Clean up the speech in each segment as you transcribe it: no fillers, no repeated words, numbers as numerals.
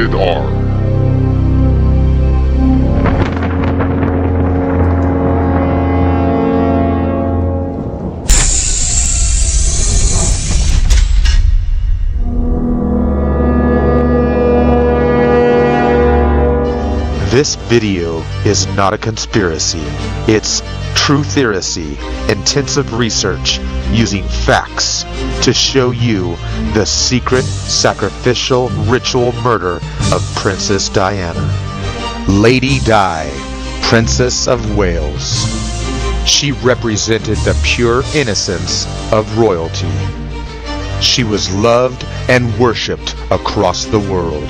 Rated R. This video is not a conspiracy. It's Trutheracy, intensive research using facts to show you the secret sacrificial ritual murder of Princess Diana. Lady Di, Princess of Wales. She represented the pure innocence of royalty. She was loved and worshipped across the world.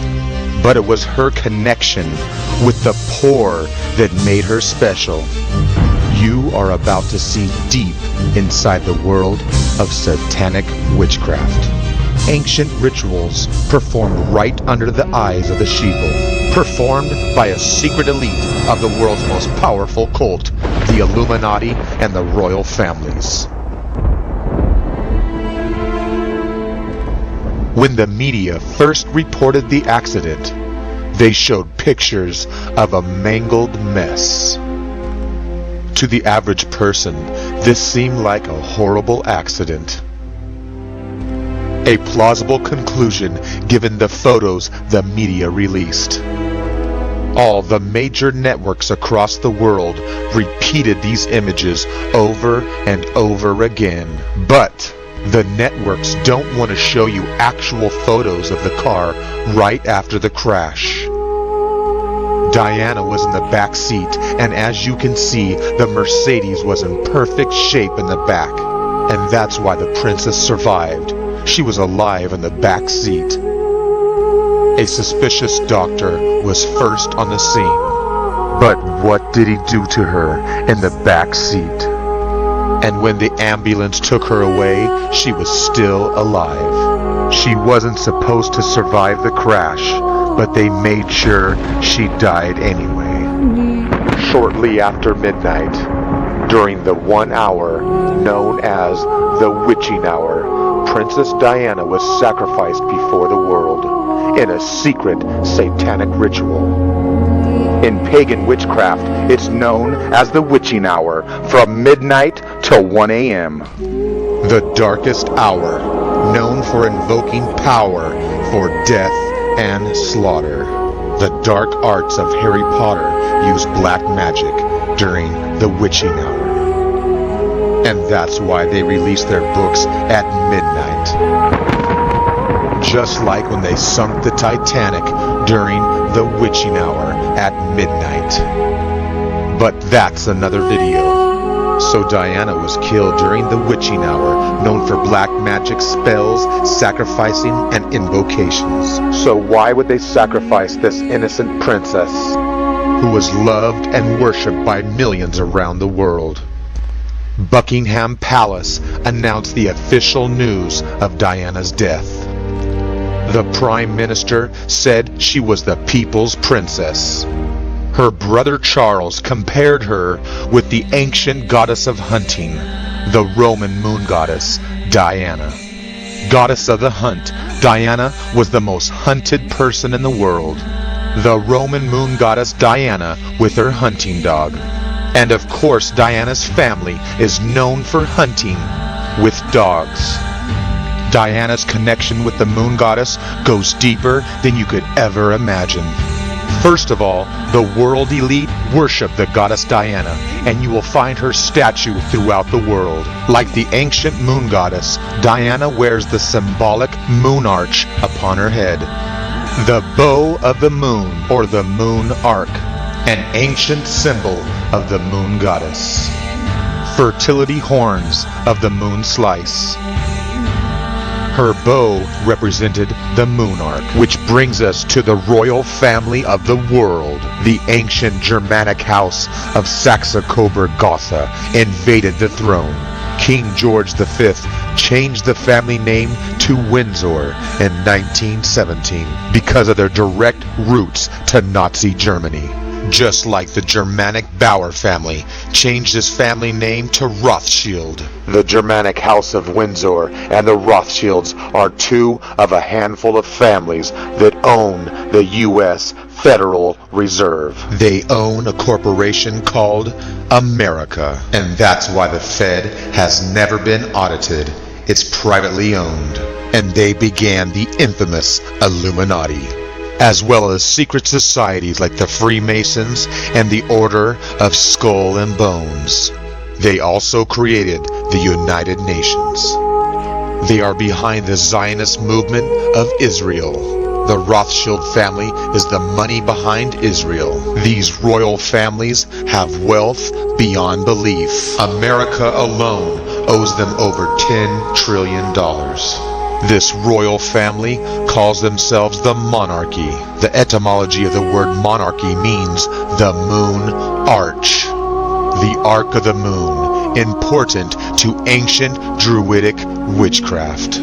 But it was her connection with the poor that made her special. You are about to see deep inside the world of satanic witchcraft. Ancient rituals performed right under the eyes of the sheeple, performed by a secret elite of the world's most powerful cult, the Illuminati and the royal families. When the media first reported the accident, they showed pictures of a mangled mess. To the average person, this seemed like a horrible accident. A plausible conclusion given the photos the media released. All the major networks across the world repeated these images over and over again. But the networks don't want to show you actual photos of the car right after the crash. Diana was in the back seat, and as you can see, the Mercedes was in perfect shape in the back. And that's why the princess survived. She was alive in the back seat. A suspicious doctor was first on the scene. But what did he do to her in the back seat? And when the ambulance took her away, she was still alive. She wasn't supposed to survive the crash, but they made sure she died anyway. Shortly after midnight, during the 1 hour known as the witching hour, Princess Diana was sacrificed before the world in a secret satanic ritual. In pagan witchcraft, it's known as the witching hour, from midnight till 1 a.m. The darkest hour, known for invoking power for death and slaughter. The dark arts of Harry Potter use black magic during the witching hour. And that's why they release their books at midnight. Just like when they sunk the Titanic during the witching hour at midnight. But that's another video. So Diana was killed during the witching hour, known for black magic spells, sacrificing, and invocations. So why would they sacrifice this innocent princess, who was loved and worshipped by millions around the world? Buckingham Palace announced the official news of Diana's death. The Prime Minister said she was the people's princess. Her brother Charles compared her with the ancient goddess of hunting, the Roman moon goddess, Diana. Goddess of the hunt, Diana was the most hunted person in the world. The Roman moon goddess Diana with her hunting dog. And of course, Diana's family is known for hunting with dogs. Diana's connection with the moon goddess goes deeper than you could ever imagine. First of all, the world elite worship the goddess Diana, and you will find her statue throughout the world. Like the ancient moon goddess, Diana wears the symbolic moon arch upon her head. The bow of the moon, or the moon arc, an ancient symbol of the moon goddess. Fertility horns of the moon slice. Her bow represented the moon arc, which brings us to the royal family of the world. The ancient Germanic house of Saxe-Coburg-Gotha invaded the throne. King George V changed the family name to Windsor in 1917 because of their direct roots to Nazi Germany. Just like the Germanic Bauer family changed his family name to Rothschild. The Germanic House of Windsor and the Rothschilds are two of a handful of families that own the U.S. Federal Reserve. They own a corporation called America, and that's why the Fed has never been audited. It's privately owned, and they began the infamous Illuminati, as well as secret societies like the Freemasons and the Order of Skull and Bones. They also created the United Nations. They are behind the Zionist movement of Israel. The Rothschild family is the money behind Israel. These royal families have wealth beyond belief. America alone owes them over $10 trillion. This royal family calls themselves the monarchy. The etymology of the word monarchy means the moon arch. The arc of the moon, important to ancient Druidic witchcraft.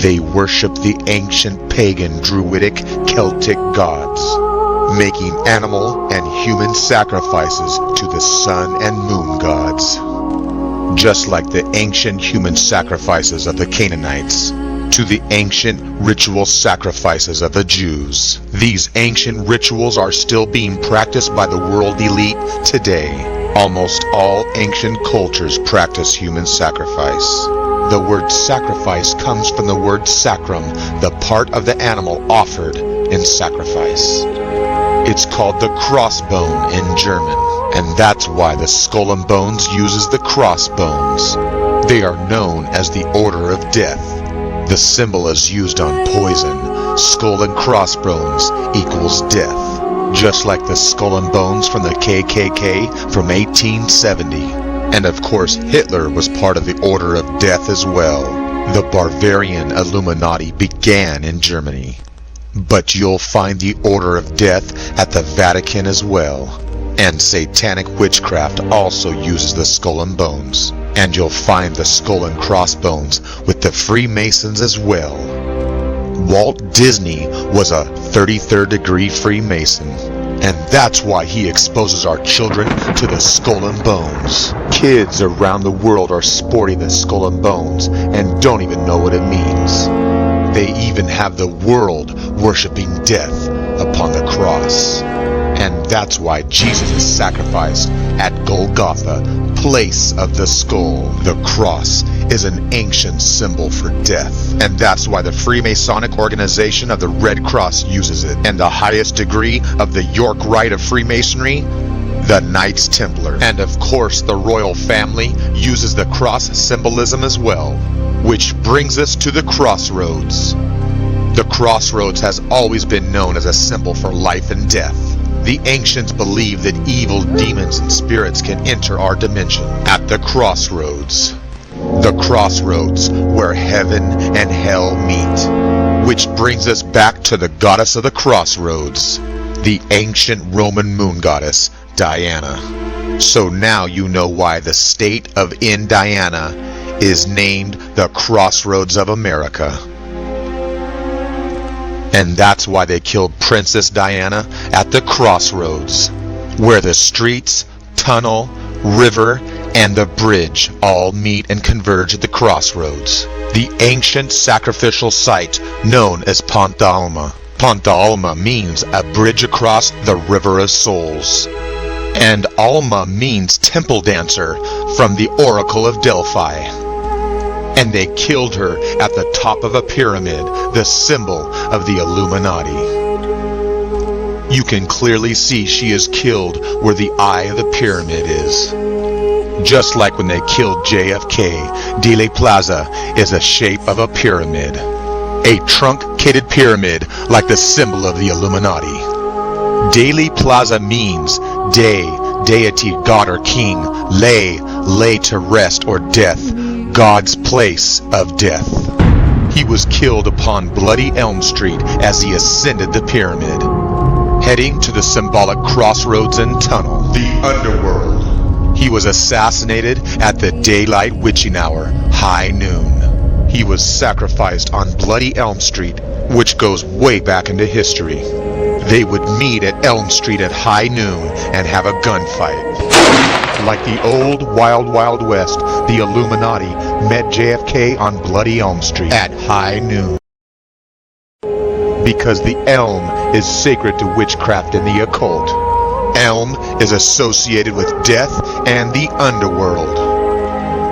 They worship the ancient pagan Druidic Celtic gods, making animal and human sacrifices to the sun and moon gods, just like the ancient human sacrifices of the Canaanites to the ancient ritual sacrifices of the Jews. These ancient rituals are still being practiced by the world elite today. Almost all ancient cultures practice human sacrifice. The word sacrifice comes from the word sacrum, the part of the animal offered in sacrifice. It's called the crossbone in German, and that's why the Skull and Bones uses the crossbones. They are known as the Order of Death. The symbol is used on poison. Skull and crossbones equals death. Just like the Skull and Bones from the KKK from 1870. And of course Hitler was part of the Order of Death as well. The Bavarian Illuminati began in Germany. But you'll find the Order of Death at the Vatican as well. And satanic witchcraft also uses the Skull and Bones. And you'll find the Skull and Crossbones with the Freemasons as well. Walt Disney was a 33rd degree Freemason, and that's why he exposes our children to the Skull and Bones. Kids around the world are sporting the Skull and Bones and don't even know what it means. They even have the world worshiping death upon the cross. And that's why Jesus is sacrificed at Golgotha, place of the skull. The cross is an ancient symbol for death. And that's why the Freemasonic organization of the Red Cross uses it. And the highest degree of the York Rite of Freemasonry, the Knights Templar. And of course the royal family uses the cross symbolism as well. Which brings us to the crossroads. The crossroads has always been known as a symbol for life and death. The ancients believed that evil demons and spirits can enter our dimension at the crossroads. The crossroads where heaven and hell meet. Which brings us back to the goddess of the crossroads, the ancient Roman moon goddess, Diana. So now you know why the state of Indiana is named the Crossroads of America. And that's why they killed Princess Diana at the crossroads, where the streets, tunnel, river, and the bridge all meet and converge at the crossroads. The ancient sacrificial site known as Ponte Alma. Ponte Alma means a bridge across the river of souls. And Alma means temple dancer from the Oracle of Delphi. And they killed her at the top of a pyramid, the symbol of the Illuminati. You can clearly see she is killed where the eye of the pyramid is. Just like when they killed JFK, Dealey Plaza is a shape of a pyramid. A truncated pyramid like the symbol of the Illuminati. Dealey Plaza means day, deity, god or king, lay to rest or death. God's place of death. He was killed upon Bloody Elm Street as he ascended the pyramid, heading to the symbolic crossroads and tunnel, the underworld. He was assassinated at the daylight witching hour, high noon. He was sacrificed on Bloody Elm Street, which goes way back into history. They would meet at Elm Street at high noon and have a gunfight. Like the old Wild Wild West, the Illuminati met JFK on Bloody Elm Street at high noon. Because the elm is sacred to witchcraft and the occult. Elm is associated with death and the underworld.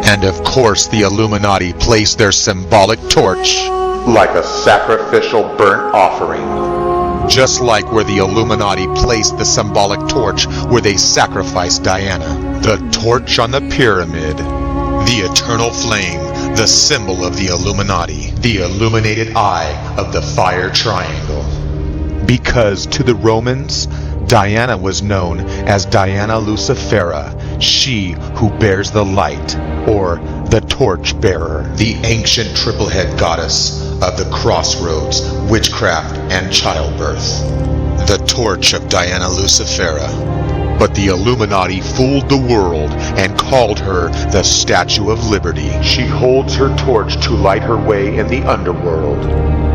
And of course the Illuminati placed their symbolic torch like a sacrificial burnt offering. Just like where the Illuminati placed the symbolic torch where they sacrificed Diana. The torch on the pyramid. The eternal flame, the symbol of the Illuminati. The illuminated eye of the fire triangle. Because to the Romans, Diana was known as Diana Lucifera, she who bears the light, or the torch bearer. The ancient triple-head goddess of the crossroads, witchcraft, and childbirth. The torch of Diana Lucifera. But the Illuminati fooled the world and called her the Statue of Liberty. She holds her torch to light her way in the underworld.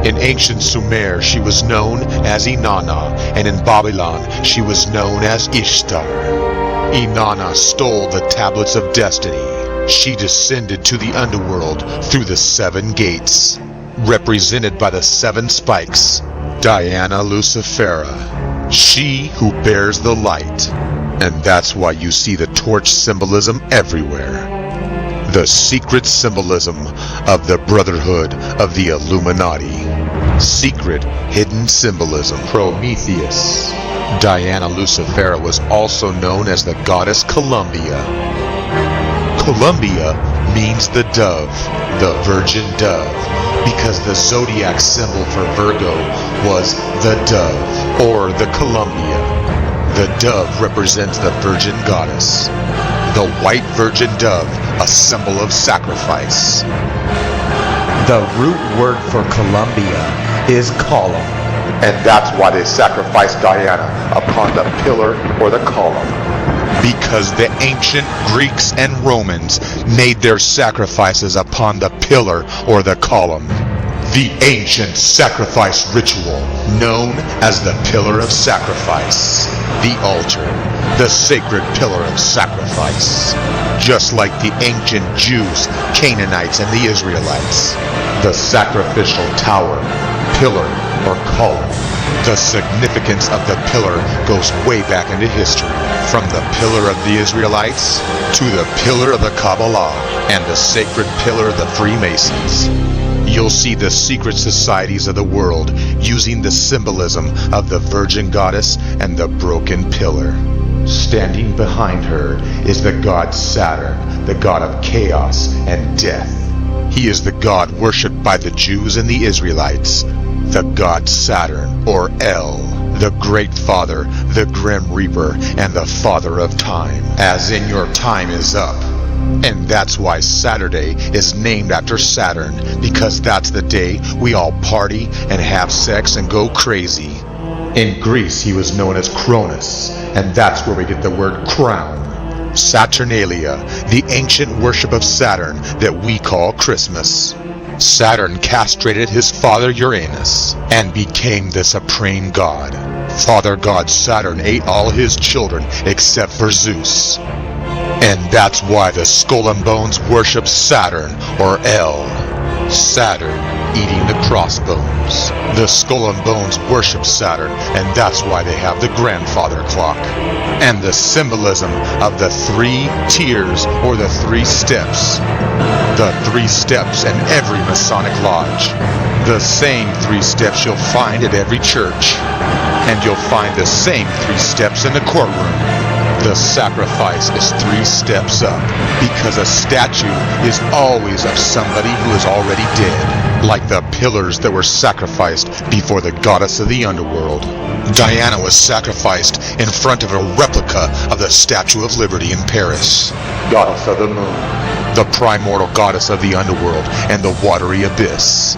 In ancient Sumer, she was known as Inanna, and in Babylon, she was known as Ishtar. Inanna stole the tablets of destiny. She descended to the underworld through the 7 gates, represented by the 7 spikes. Diana Lucifera, she who bears the light. And that's why you see the torch symbolism everywhere. The secret symbolism of the Brotherhood of the Illuminati. Secret, hidden symbolism. Prometheus. Diana Lucifera was also known as the goddess Columbia. Columbia means the dove, the virgin dove, because the zodiac symbol for Virgo was the dove, or the Columbia. The dove represents the virgin goddess. The white virgin dove, a symbol of sacrifice. The root word for Columbia is column. And that's why they sacrificed Diana upon the pillar or the column. Because the ancient Greeks and Romans made their sacrifices upon the pillar or the column. The ancient sacrifice ritual, known as the Pillar of Sacrifice. The altar, the sacred pillar of sacrifice. Just like the ancient Jews, Canaanites, and the Israelites. The sacrificial tower, pillar, or column. The significance of the pillar goes way back into history. From the pillar of the Israelites, to the pillar of the Kabbalah, and the sacred pillar of the Freemasons. You'll see the secret societies of the world using the symbolism of the Virgin Goddess and the broken pillar. Standing behind her is the god Saturn, the god of chaos and death. He is the god worshipped by the Jews and the Israelites. The god Saturn, or El, the Great Father, the Grim Reaper, and the Father of Time. As in, your time is up. And that's why Saturday is named after Saturn, because that's the day we all party and have sex and go crazy. In Greece, he was known as Cronus, and that's where we get the word crown. Saturnalia, the ancient worship of Saturn that we call Christmas. Saturn castrated his father Uranus and became the supreme god. Father god Saturn ate all his children except for Zeus. And that's why the Skull and Bones worship Saturn, or El. Saturn eating the crossbones. The Skull and Bones worship Saturn, and that's why they have the grandfather clock. And the symbolism of the 3 tiers, or the 3 steps. The 3 steps in every Masonic lodge. The same 3 steps you'll find at every church. And you'll find the same 3 steps in the courtroom. The sacrifice is 3 steps up, because a statue is always of somebody who is already dead, like the pillars that were sacrificed before the goddess of the underworld. Diana was sacrificed in front of a replica of the Statue of Liberty in Paris. Goddess of the moon, the primordial goddess of the underworld and the watery abyss.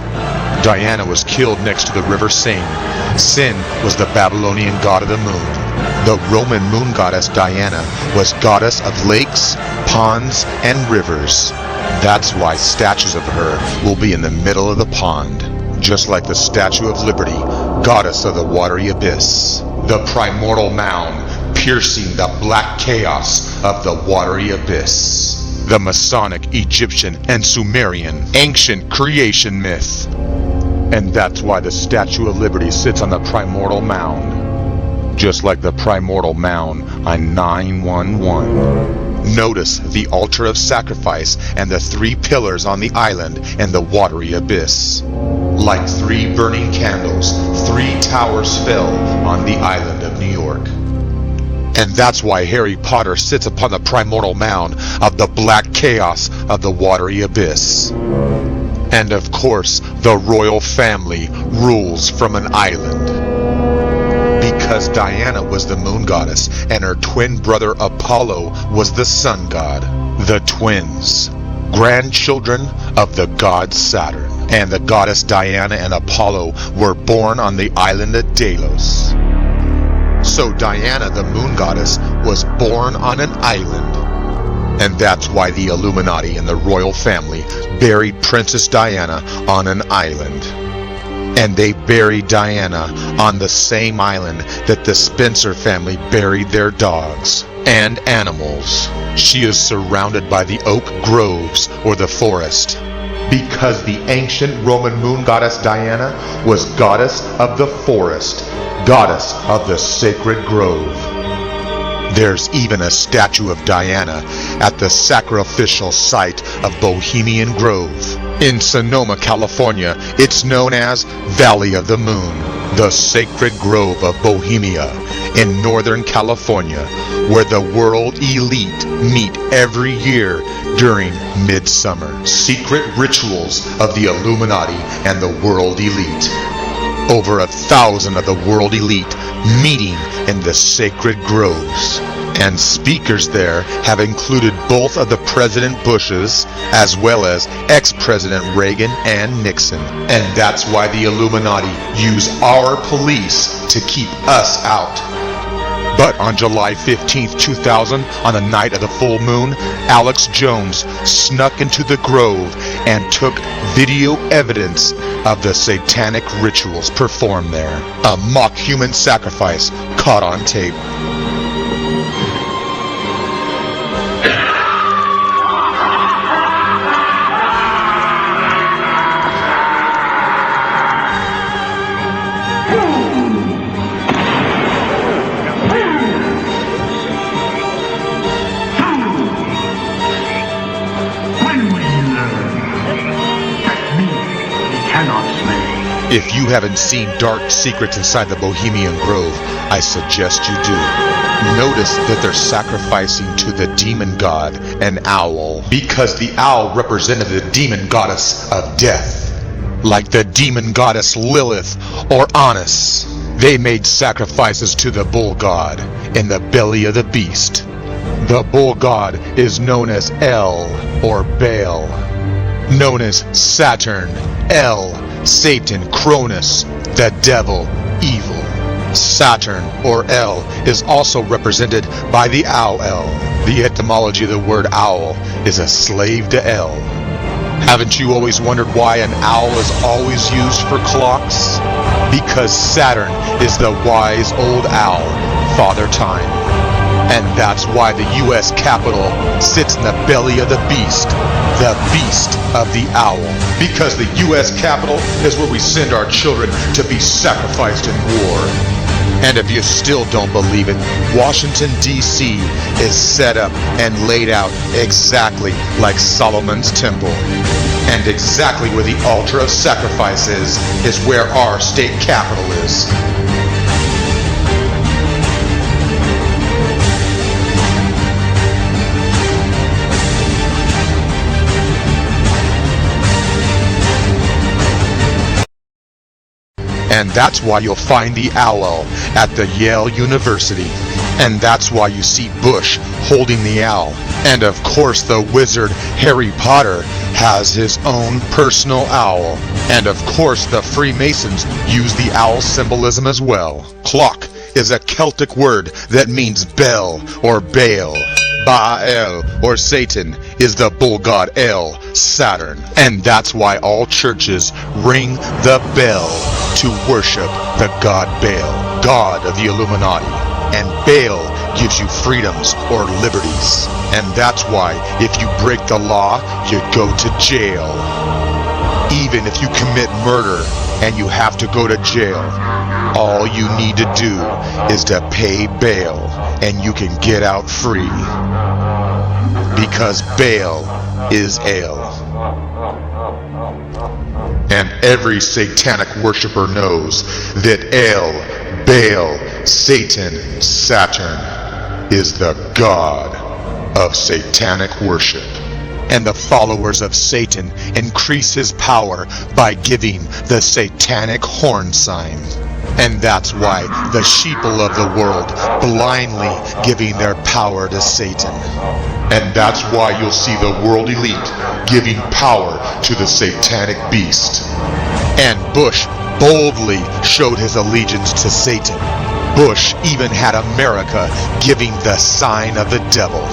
Diana was killed next to the river Seine. Sin was the Babylonian god of the moon. The Roman moon goddess Diana was goddess of lakes, ponds, and rivers. That's why statues of her will be in the middle of the pond. Just like the Statue of Liberty, goddess of the watery abyss, the primordial mound piercing the black chaos of the watery abyss, the Masonic, Egyptian, and Sumerian ancient creation myth. And that's why the Statue of Liberty sits on the primordial mound, just like the primordial mound on 911. Notice the altar of sacrifice and the 3 pillars on the island and the watery abyss. Like 3 burning candles, 3 towers fell on the island of New York. And that's why Harry Potter sits upon the primordial mound of the black chaos of the watery abyss. And of course, the royal family rules from an island. Because Diana was the moon goddess and her twin brother Apollo was the sun god. The twins, grandchildren of the god Saturn. And the goddess Diana and Apollo were born on the island of Delos. So Diana, the moon goddess, was born on an island. And that's why the Illuminati and the royal family buried Princess Diana on an island. And they buried Diana on the same island that the Spencer family buried their dogs and animals. She is surrounded by the oak groves or the forest, because the ancient Roman moon goddess Diana was goddess of the forest, goddess of the sacred grove. There's even a statue of Diana at the sacrificial site of Bohemian Grove. In Sonoma, California, it's known as Valley of the Moon, the sacred grove of Bohemia in Northern California, where the world elite meet every year during midsummer. Secret rituals of the Illuminati and the world elite. Over 1,000 of the world elite meeting in the sacred groves. And speakers there have included both of the President Bushes as well as ex-President Reagan and Nixon. And that's why the Illuminati use our police to keep us out. But on July 15th, 2000, on the night of the full moon, Alex Jones snuck into the grove and took video evidence of the satanic rituals performed there. A mock human sacrifice caught on tape. If you haven't seen Dark Secrets Inside the Bohemian Grove, I suggest you do. Notice that they're sacrificing to the demon god, an owl, because the owl represented the demon goddess of death. Like the demon goddess Lilith or Annis, they made sacrifices to the bull god in the belly of the beast. The bull god is known as El or Baal, known as Saturn, El, Satan, Cronus, the devil, evil. Saturn, or El, is also represented by the owl El. The etymology of the word owl is a slave to El. Haven't you always wondered why an owl is always used for clocks? Because Saturn is the wise old owl, Father Time. And that's why the U.S. Capitol sits in the belly of the beast of the owl. Because the U.S. Capitol is where we send our children to be sacrificed in war. And if you still don't believe it, Washington, D.C. is set up and laid out exactly like Solomon's Temple. And exactly where the altar of sacrifice is where our state capital is. And that's why you'll find the owl at the Yale University. And that's why you see Bush holding the owl. And of course the wizard Harry Potter has his own personal owl. And of course the Freemasons use the owl symbolism as well. Clock is a Celtic word that means bell or Baal. Baal, or Satan, is the bull god El, Saturn. And that's why all churches ring the bell to worship the god Baal, god of the Illuminati. And Baal gives you freedoms or liberties. And that's why if you break the law, you go to jail. Even if you commit murder and you have to go to jail, all you need to do is to pay Baal and you can get out free. Because Baal is El. And every satanic worshiper knows that El, Baal, Satan, Saturn is the god of satanic worship. And the followers of Satan increase his power by giving the satanic horn sign. And that's why the sheeple of the world blindly giving their power to Satan. And that's why you'll see the world elite giving power to the satanic beast. And Bush boldly showed his allegiance to Satan. Bush even had America giving the sign of the devil.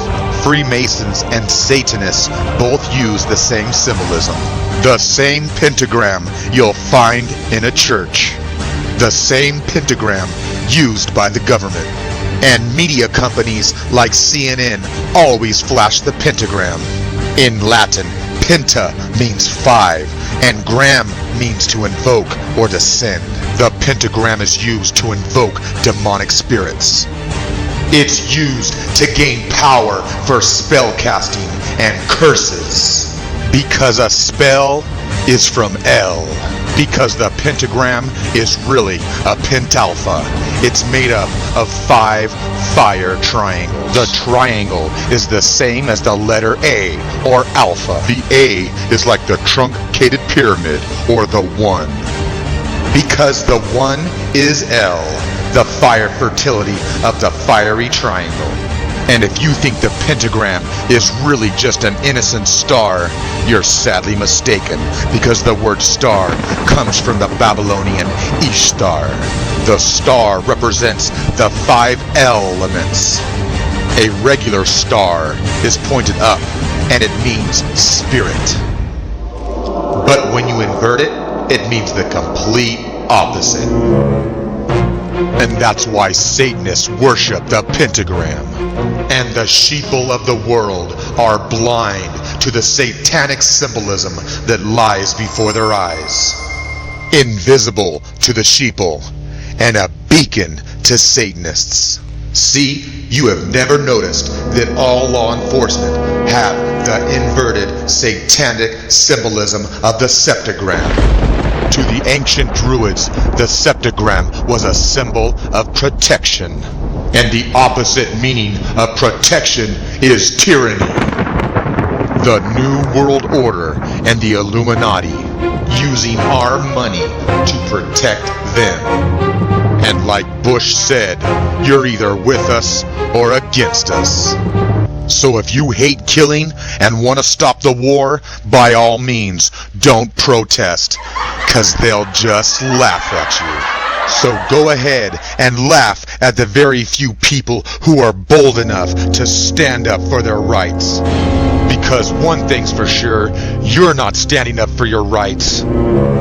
Freemasons and Satanists both use the same symbolism. The same pentagram you'll find in a church. The same pentagram used by the government. And media companies like CNN always flash the pentagram. In Latin, penta means 5, and gram means to invoke or to send. The pentagram is used to invoke demonic spirits. It's used to gain power for spell casting and curses. Because a spell is from El. Because the pentagram is really a pentalpha. It's made up of 5 fire triangles. The triangle is the same as the letter A, or alpha. The A is like the truncated pyramid, or the 1. Because the 1 is El, the fire fertility of the fiery triangle. And if you think the pentagram is really just an innocent star, you're sadly mistaken, because the word star comes from the Babylonian Ishtar. The star represents the 5 elements. A regular star is pointed up, and it means spirit. But when you invert it, it means the complete opposite. And that's why Satanists worship the pentagram. And the sheeple of the world are blind to the satanic symbolism that lies before their eyes. Invisible to the sheeple, and a beacon to Satanists. See, you have never noticed that all law enforcement have the inverted satanic symbolism of the septagram. To the ancient Druids, the septagram was a symbol of protection. And the opposite meaning of protection is tyranny. The New World Order and the Illuminati using our money to protect them. And like Bush said, you're either with us or against us. So if you hate killing and want to stop the war, by all means, don't protest, 'cause they'll just laugh at you. So go ahead and laugh at the very few people who are bold enough to stand up for their rights. Because one thing's for sure, you're not standing up for your rights.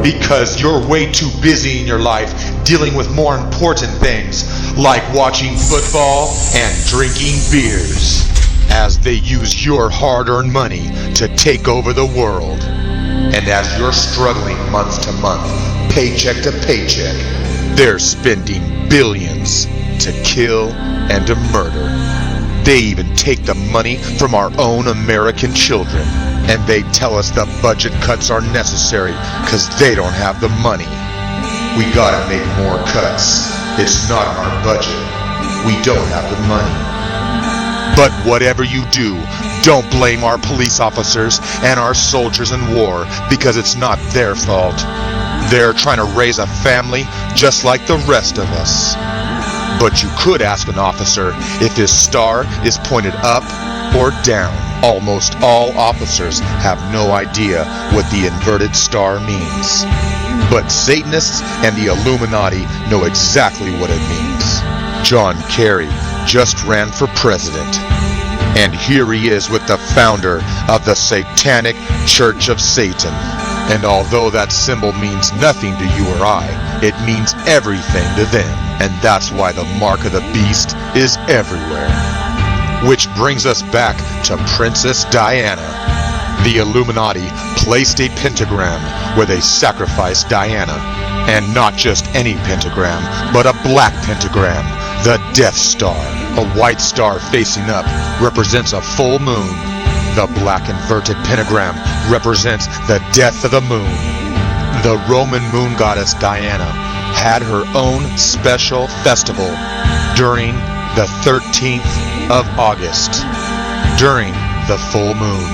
Because you're way too busy in your life dealing with more important things, like watching football and drinking beers, as they use your hard-earned money to take over the world. And as you're struggling month to month, paycheck to paycheck, they're spending billions to kill and to murder. They even take the money from our own American children, and they tell us the budget cuts are necessary because they don't have the money. We gotta make more cuts. It's not in our budget. We don't have the money. But whatever you do, don't blame our police officers and our soldiers in war, because it's not their fault. They're trying to raise a family just like the rest of us. But you could ask an officer if his star is pointed up or down. Almost all officers have no idea what the inverted star means. But Satanists and the Illuminati know exactly what it means. John Kerry just ran for president. And here he is with the founder of the Satanic Church of Satan. And although that symbol means nothing to you or I, it means everything to them. And that's why the mark of the beast is everywhere. Which brings us back to Princess Diana. The Illuminati placed a pentagram where they sacrificed Diana. And not just any pentagram, but a black pentagram, the Death Star. A white star facing up represents a full moon. The black inverted pentagram represents the death of the moon. The Roman moon goddess Diana had her own special festival during the 13th of August, during the full moon.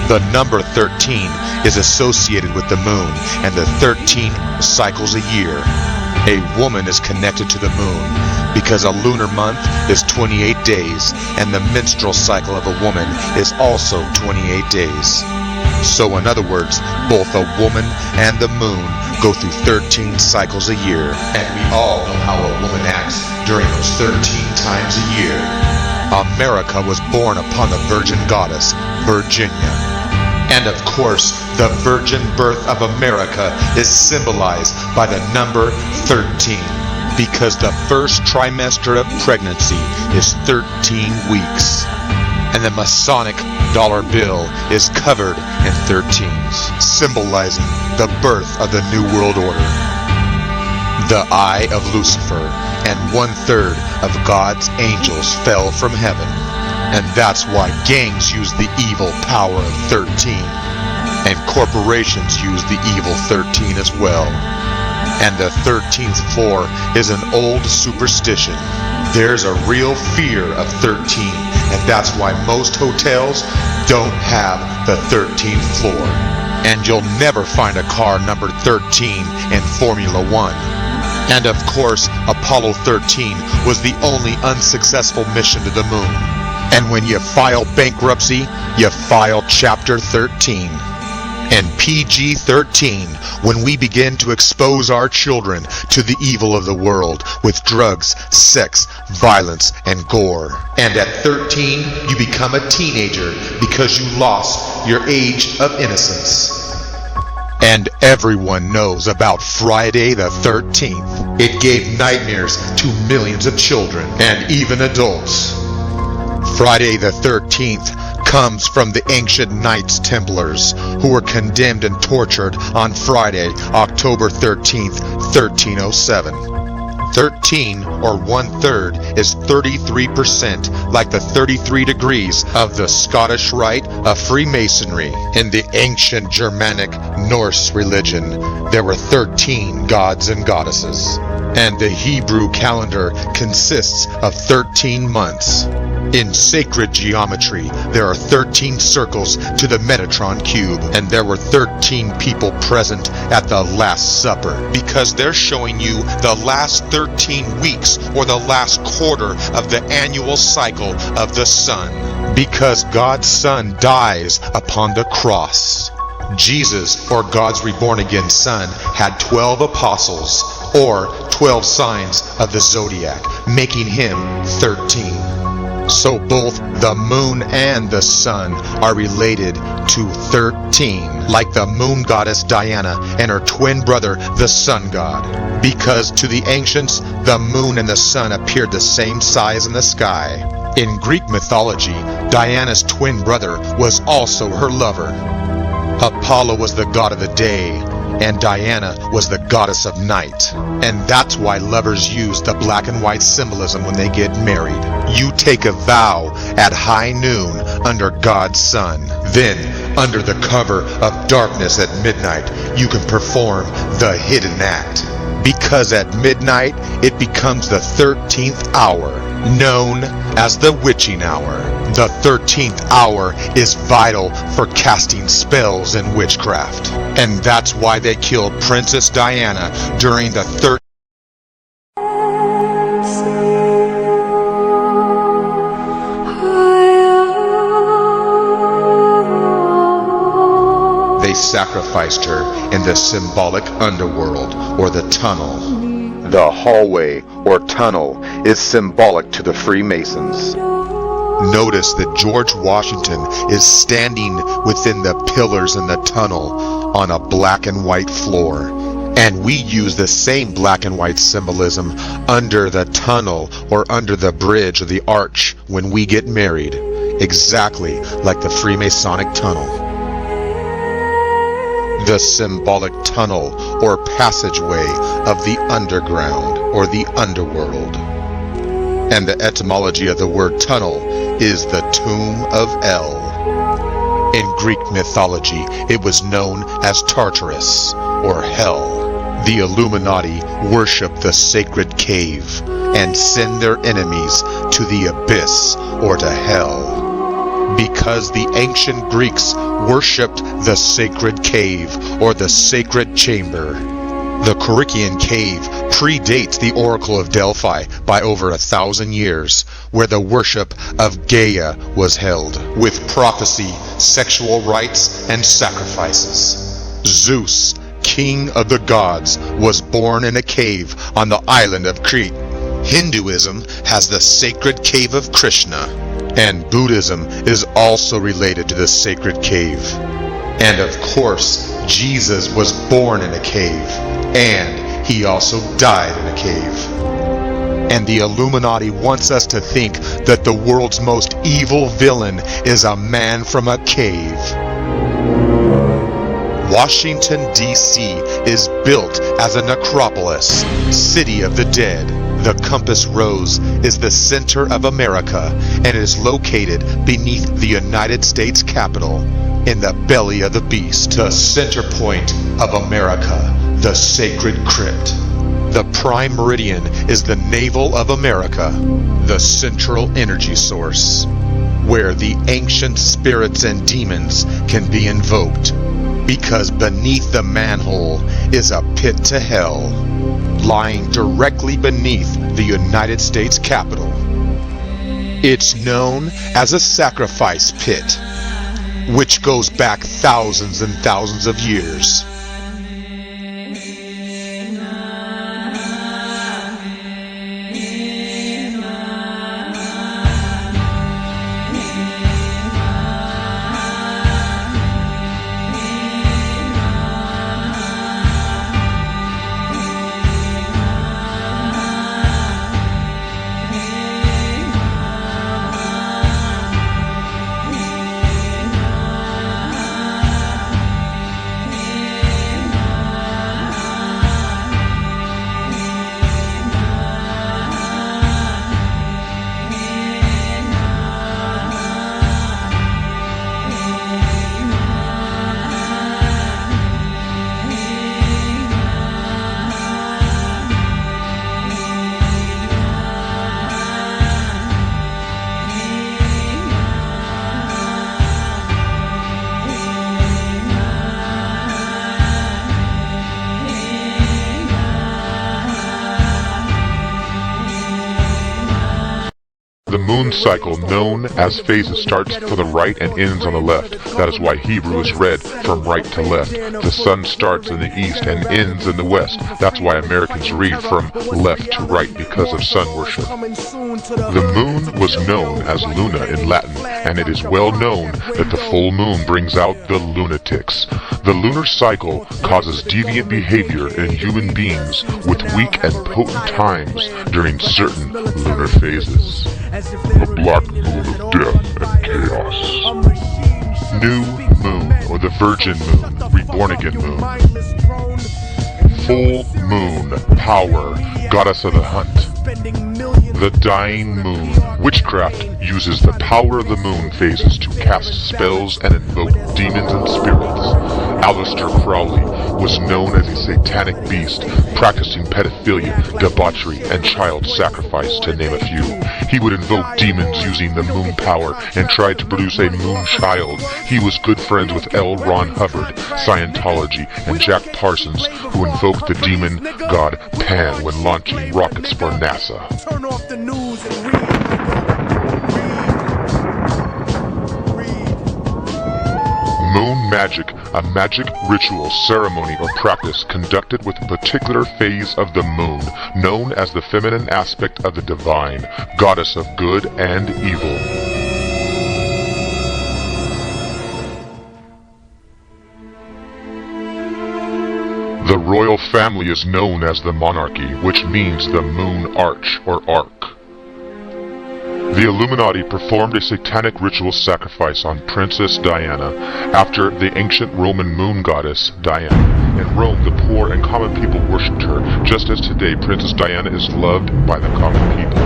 The number 13 is associated with the moon and the 13 cycles a year. A woman is connected to the moon because a lunar month is 28 days and the menstrual cycle of a woman is also 28 days. So in other words, both a woman and the moon go through 13 cycles a year, and we all know how a woman acts during those 13 times a year. America was born upon the virgin goddess, Virginia. And of course, the virgin birth of America is symbolized by the number 13, because the first trimester of pregnancy is 13 weeks. And the Masonic dollar bill is covered in 13s, symbolizing the birth of the New World Order. The eye of Lucifer and 1/3 of God's angels fell from heaven. And that's why gangs use the evil power of 13. And corporations use the evil 13 as well. And the 13th floor is an old superstition. There's a real fear of 13, and that's why most hotels don't have the 13th floor. And you'll never find a car numbered 13 in Formula One. And of course, Apollo 13 was the only unsuccessful mission to the moon. And when you file bankruptcy, you file Chapter 13. And PG-13, when we begin to expose our children to the evil of the world with drugs, sex, violence, and gore. And at 13, you become a teenager because you lost your age of innocence. And everyone knows about Friday the 13th. It gave nightmares to millions of children and even adults. Friday the 13th comes from the ancient Knights Templars, who were condemned and tortured on Friday, October 13th, 1307. 13, or 1/3, is 33%, like the 33 degrees of the Scottish Rite of Freemasonry. In the ancient Germanic Norse religion, there were 13 gods and goddesses. And the Hebrew calendar consists of 13 months. In sacred geometry, there are 13 circles to the Metatron cube, and there were 13 people present at the Last Supper, because they're showing you the last 13 weeks or the last quarter of the annual cycle of the sun, because God's Son dies upon the cross. Jesus, or God's reborn-again Son, had 12 apostles, or 12 signs of the zodiac, making him 13. So both the moon and the sun are related to 13, like the moon goddess Diana and her twin brother, the sun god. Because to the ancients, the moon and the sun appeared the same size in the sky. In Greek mythology, Diana's twin brother was also her lover. Apollo was the god of the day, and Diana was the goddess of night. And that's why lovers use the black and white symbolism when they get married. You take a vow at high noon under God's sun. Then, under the cover of darkness at midnight, you can perform the hidden act. Because at midnight, it becomes the 13th hour, known as the witching hour. The 13th hour is vital for casting spells and witchcraft. And that's why they killed Princess Diana during the 13th. They sacrificed her in the symbolic underworld, or the tunnel. The hallway, or tunnel, is symbolic to the Freemasons. Notice that George Washington is standing within the pillars in the tunnel on a black and white floor. And we use the same black and white symbolism under the tunnel or under the bridge or the arch when we get married, exactly like the Freemasonic tunnel. The symbolic tunnel or passageway of the underground or the underworld. And the etymology of the word tunnel is the tomb of El. In Greek mythology, it was known as Tartarus or Hell. The Illuminati worship the sacred cave and send their enemies to the abyss or to hell. Because the ancient Greeks worshipped the sacred cave or the sacred chamber. The Corinthian cave predates the Oracle of Delphi by over 1,000 years, where the worship of Gaia was held, with prophecy, sexual rites, and sacrifices. Zeus, king of the gods, was born in a cave on the island of Crete. Hinduism has the sacred cave of Krishna, and Buddhism is also related to the sacred cave. And of course, Jesus was born in a cave, and he also died in a cave. And the Illuminati wants us to think that the world's most evil villain is a man from a cave. Washington, D.C. is built as a necropolis, city of the dead. The Compass Rose is the center of America and is located beneath the United States Capitol, in the belly of the beast, the center point of America, the sacred crypt. The prime meridian is the navel of America, the central energy source, where the ancient spirits and demons can be invoked, because beneath the manhole is a pit to hell, lying directly beneath the United States Capitol. It's known as a sacrifice pit, which goes back thousands and thousands of years. The moon cycle, known as phases, starts to the right and ends on the left. That is why Hebrew is read from right to left. The sun starts in the east and ends in the west. That's why Americans read from left to right, because of sun worship. The moon was known as Luna in Latin, and it is well known that the full moon brings out the lunatics. The lunar cycle causes deviant behavior in human beings with weak and potent times during certain lunar phases. The black moon of death and chaos. New moon, or the virgin moon, reborn again moon. Full moon, power, goddess of the hunt. The dying moon. Witchcraft uses the power of the moon phases to cast spells and invoke demons and spirits. Aleister Crowley was known as a satanic beast, practicing pedophilia, debauchery, and child sacrifice, to name a few. He would invoke demons using the moon power and tried to produce a moon child. He was good friends with L. Ron Hubbard, Scientology, and Jack Parsons, who invoked the demon god Pan when launching rockets for NASA. Turn off the news and read. Moon magic, a magic ritual, ceremony, or practice conducted with a particular phase of the moon, known as the feminine aspect of the divine, goddess of good and evil. The royal family is known as the monarchy, which means the moon arch or arc. The Illuminati performed a satanic ritual sacrifice on Princess Diana after the ancient Roman moon goddess Diana. In Rome, the poor and common people worshipped her, just as today Princess Diana is loved by the common people.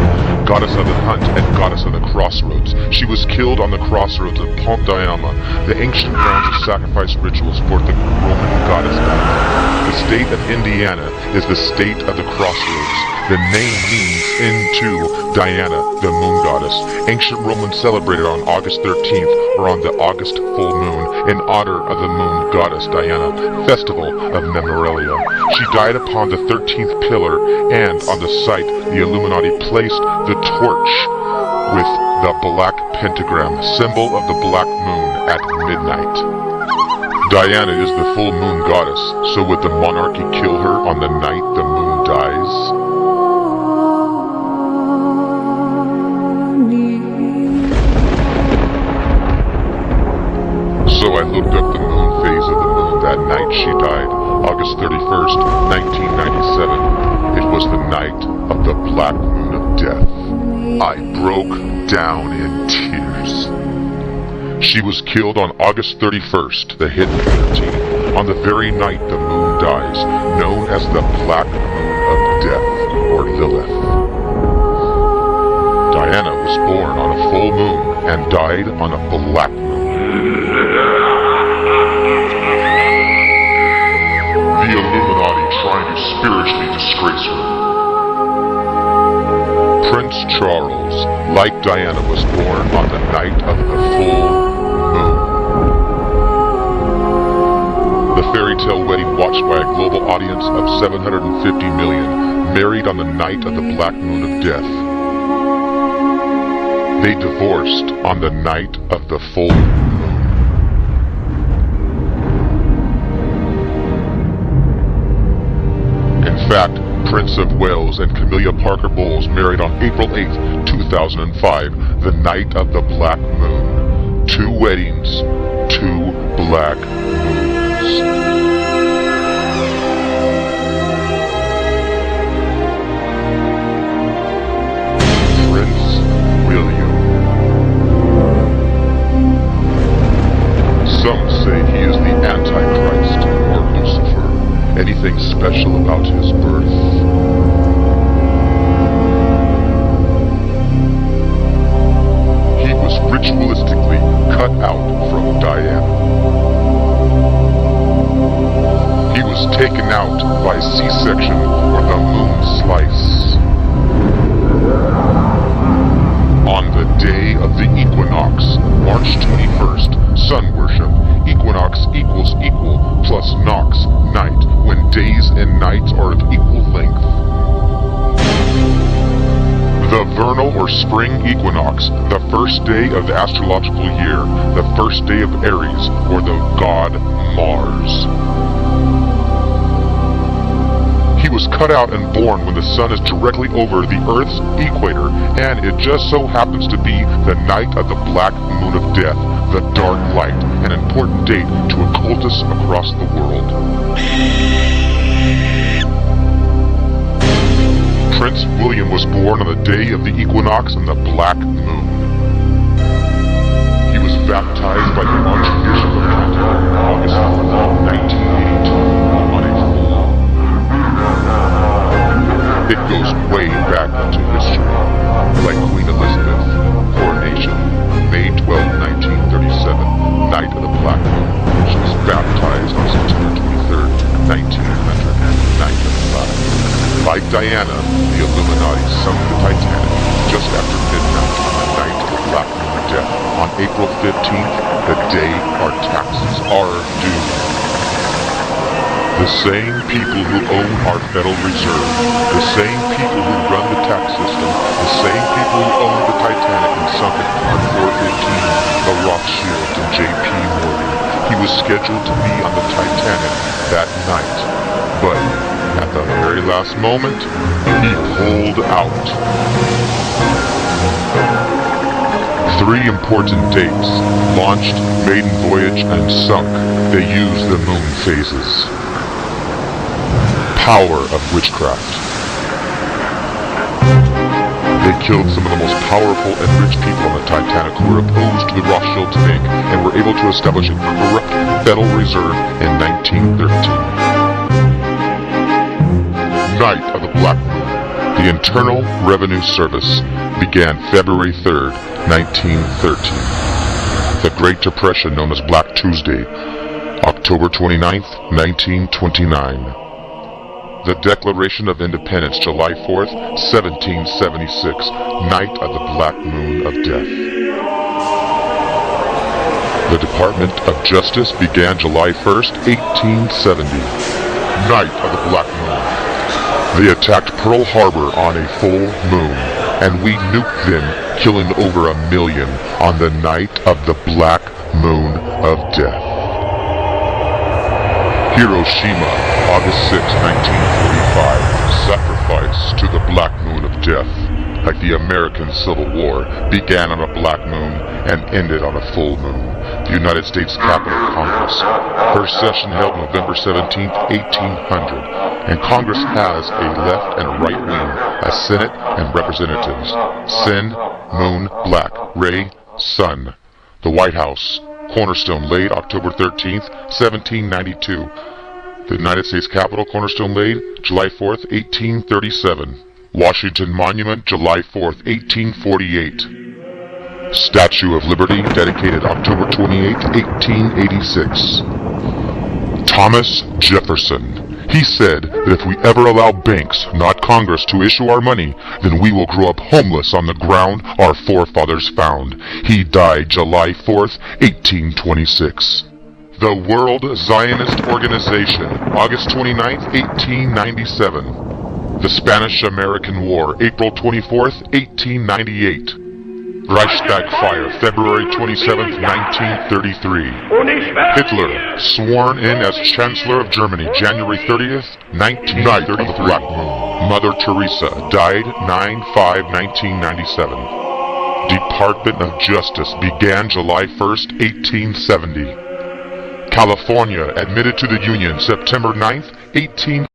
Goddess of the hunt and goddess of the crossroads. She was killed on the crossroads of Pont d'Iama, the ancient grounds of sacrifice rituals for the Roman goddess Diana. The state of Indiana is the state of the crossroads. The name means into Diana, the moon goddess. Ancient Romans celebrated on August 13th or on the August full moon in honor of the moon goddess Diana, festival of Memoralia. She died upon the 13th pillar, and on the site the Illuminati placed the torch with the black pentagram, symbol of the black moon at midnight. Diana is the full moon goddess, so would the monarchy kill her on the night the moon dies? So I looked up the moon phase of the moon that night she died, August 31st, 1997. It was the night of the black moon of death. I broke down in tears. She was killed on August 31st, the hidden 13, on the very night the moon dies, known as the black moon of death, or Lilith. Diana was born on a full moon and died on a black moon. The Illuminati trying to spiritually disgrace her. Prince Charles, like Diana, was born on the night of the full moon. The fairy tale wedding watched by a global audience of 750 million, married on the night of the black moon of death. They divorced on the night of the full moon. In fact, Prince of Wales and Camilla Parker Bowles married on April 8th, 2005, the night of the black moon. 2 weddings, 2 black moons. Prince William. Some say he is the Antichrist or Lucifer. Anything special about his birth? He was ritualistically cut out from Diana. He was taken out by C-section or the moon slice. On the day of the equinox, March 21st, sun worship. Equinox equals equal plus nox, night, when days and nights are of equal length. The vernal or spring equinox, the first day of the astrological year, the first day of Aries, or the god Mars. He was cut out and born when the sun is directly over the Earth's equator, and it just so happens to be the night of the black moon of death, the dark light, an important date to occultists across the world. Prince William was born on the day of the equinox and the black moon. He was baptized by the Archbishop of Canterbury on August 1982 on a full moon. It goes way back into history, like Queen Elizabeth, coronation, May 12, 1937, night of the black moon. She was baptized on September 23rd, 1900, night of the black moon. Like Diana, the Illuminati sunk the Titanic just after midnight on the night of the black moon of death. On April 15th, the day our taxes are due. The same people who own our Federal Reserve, the same people who run the tax system, the same people who own the Titanic and sunk it on 415, the Rothschild and J.P. Morgan. He was scheduled to be on the Titanic that night, but at the very last moment, he pulled out. 3 important dates: launched, maiden voyage, and sunk. They used the moon phases. power of witchcraft. They killed some of the most powerful and rich people on the Titanic who were opposed to the Rothschild Bank and were able to establish a corrupt Federal Reserve in 1913. Night of the Black Moon. The Internal Revenue Service began February 3rd, 1913. The Great Depression, known as Black Tuesday, October 29th, 1929. The Declaration of Independence, July 4th, 1776, Night of the Black Moon of Death. The Department of Justice began July 1st, 1870, Night of the Black Moon. They attacked Pearl Harbor on a full moon, and we nuked them, killing over 1 million on the Night of the Black Moon of Death. Hiroshima, August 6, 1945, sacrifice to the Black Moon of Death, like the American Civil War, began on a black moon and ended on a full moon. The United States Capitol Congress, first session held November 17, 1800, and Congress has a left and a right wing, a Senate and representatives. Sin, moon, black, ray, sun. The White House, cornerstone laid October 13th, 1792. The United States Capitol, cornerstone laid July 4th, 1837. Washington Monument, July 4th, 1848. Statue of Liberty, dedicated October 28, 1886. Thomas Jefferson. He said that if we ever allow banks, not Congress, to issue our money, then we will grow up homeless on the ground our forefathers found. He died July 4th, 1826. The World Zionist Organization, August 29, 1897. The Spanish-American War, April 24th, 1898. Reichstag Fire, February 27th, 1933. Hitler, sworn in as Chancellor of Germany, January 30th, 1930. The Black Moon. Mother Teresa, died 9/5/1997. Department of Justice, began July 1st, 1870. California, admitted to the Union, September 9th, 18...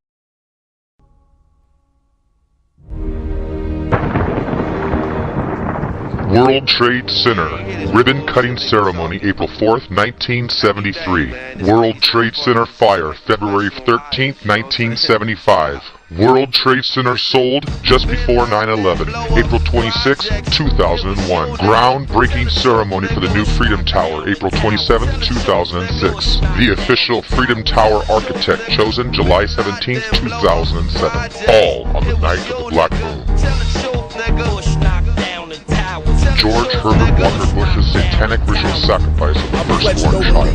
World Trade Center, ribbon-cutting ceremony, April 4th, 1973. World Trade Center fire, February 13th, 1975. World Trade Center sold just before 9/11, April 26, 2001. Groundbreaking ceremony for the new Freedom Tower, April 27, 2006. The official Freedom Tower architect chosen July 17, 2007. All on the night of the Black Moon. George Herbert Walker Bush's satanic ritual sacrifice of the firstborn child.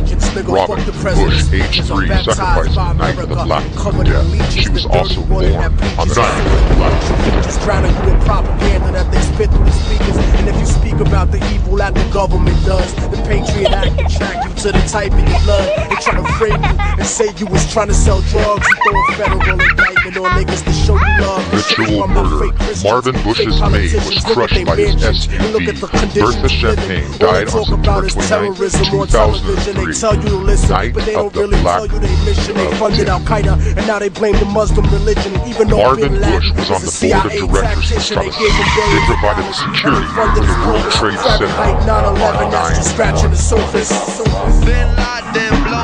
Robin Bush, age 3, sacrificed on the night of the Black Moon of Death. She was also born on the night of the Black Moon. Just drowning you in propaganda that they spit through the speakers. And if you speak about the evil that the government does, the Patriot Act will track you to the type of your blood. They try to frame you and say you was trying to sell drugs. You throw a federal indictment on niggas to show you love. Ritual murder. Marvin Bush's maid was crushed by his SUV. Bertha Champagne died on September 29, 2003. Night of the Black Moon of Death. And now they blame the Muslim religion. Even though Marvin Bush was on the board of directors of Trust. They provided the security for the World Trade Center on 9/11.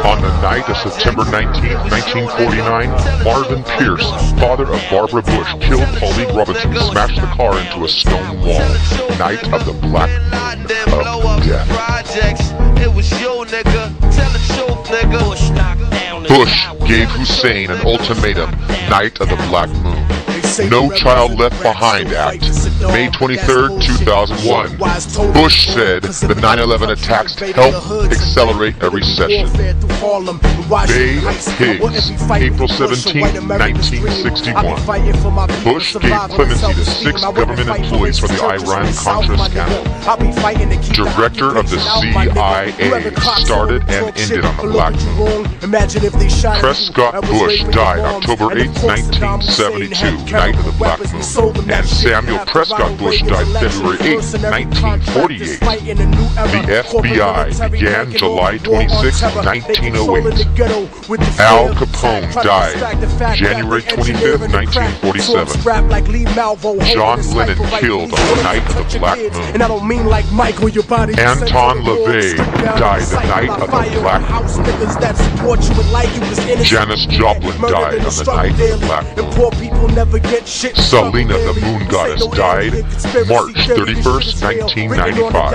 On the night of September 19, 1949, Marvin Pierce, father of Barbara Bush, killed Pauline Robinson, smashed the car into a stone wall. Night of the Black Moon of Death. Bush gave Hussein an ultimatum. Night of the Black Moon. No Child Left Behind Act, May 23, 2001. Bush said the 9/11 attacks helped accelerate a recession. Bay Higgs, April 17, 1961. Bush gave clemency to 6 government employees for the Iran-Contra scandal. Director of the CIA started and ended on the Black Moon. Prescott Bush died October 8, 1972. Night of the Black Moon. And Samuel Prescott Scott Bush died February 8, 1948. The FBI began July 26, 1908. Al Capone died January 25, 1947. John Lennon killed on the night of the Black Moon. And I don't mean like Michael, your body. Anton LaVey died the night of the Black Moon. Janis Joplin died on the night of the Black Moon. Selena the Moon Goddess died March 31st, 1995.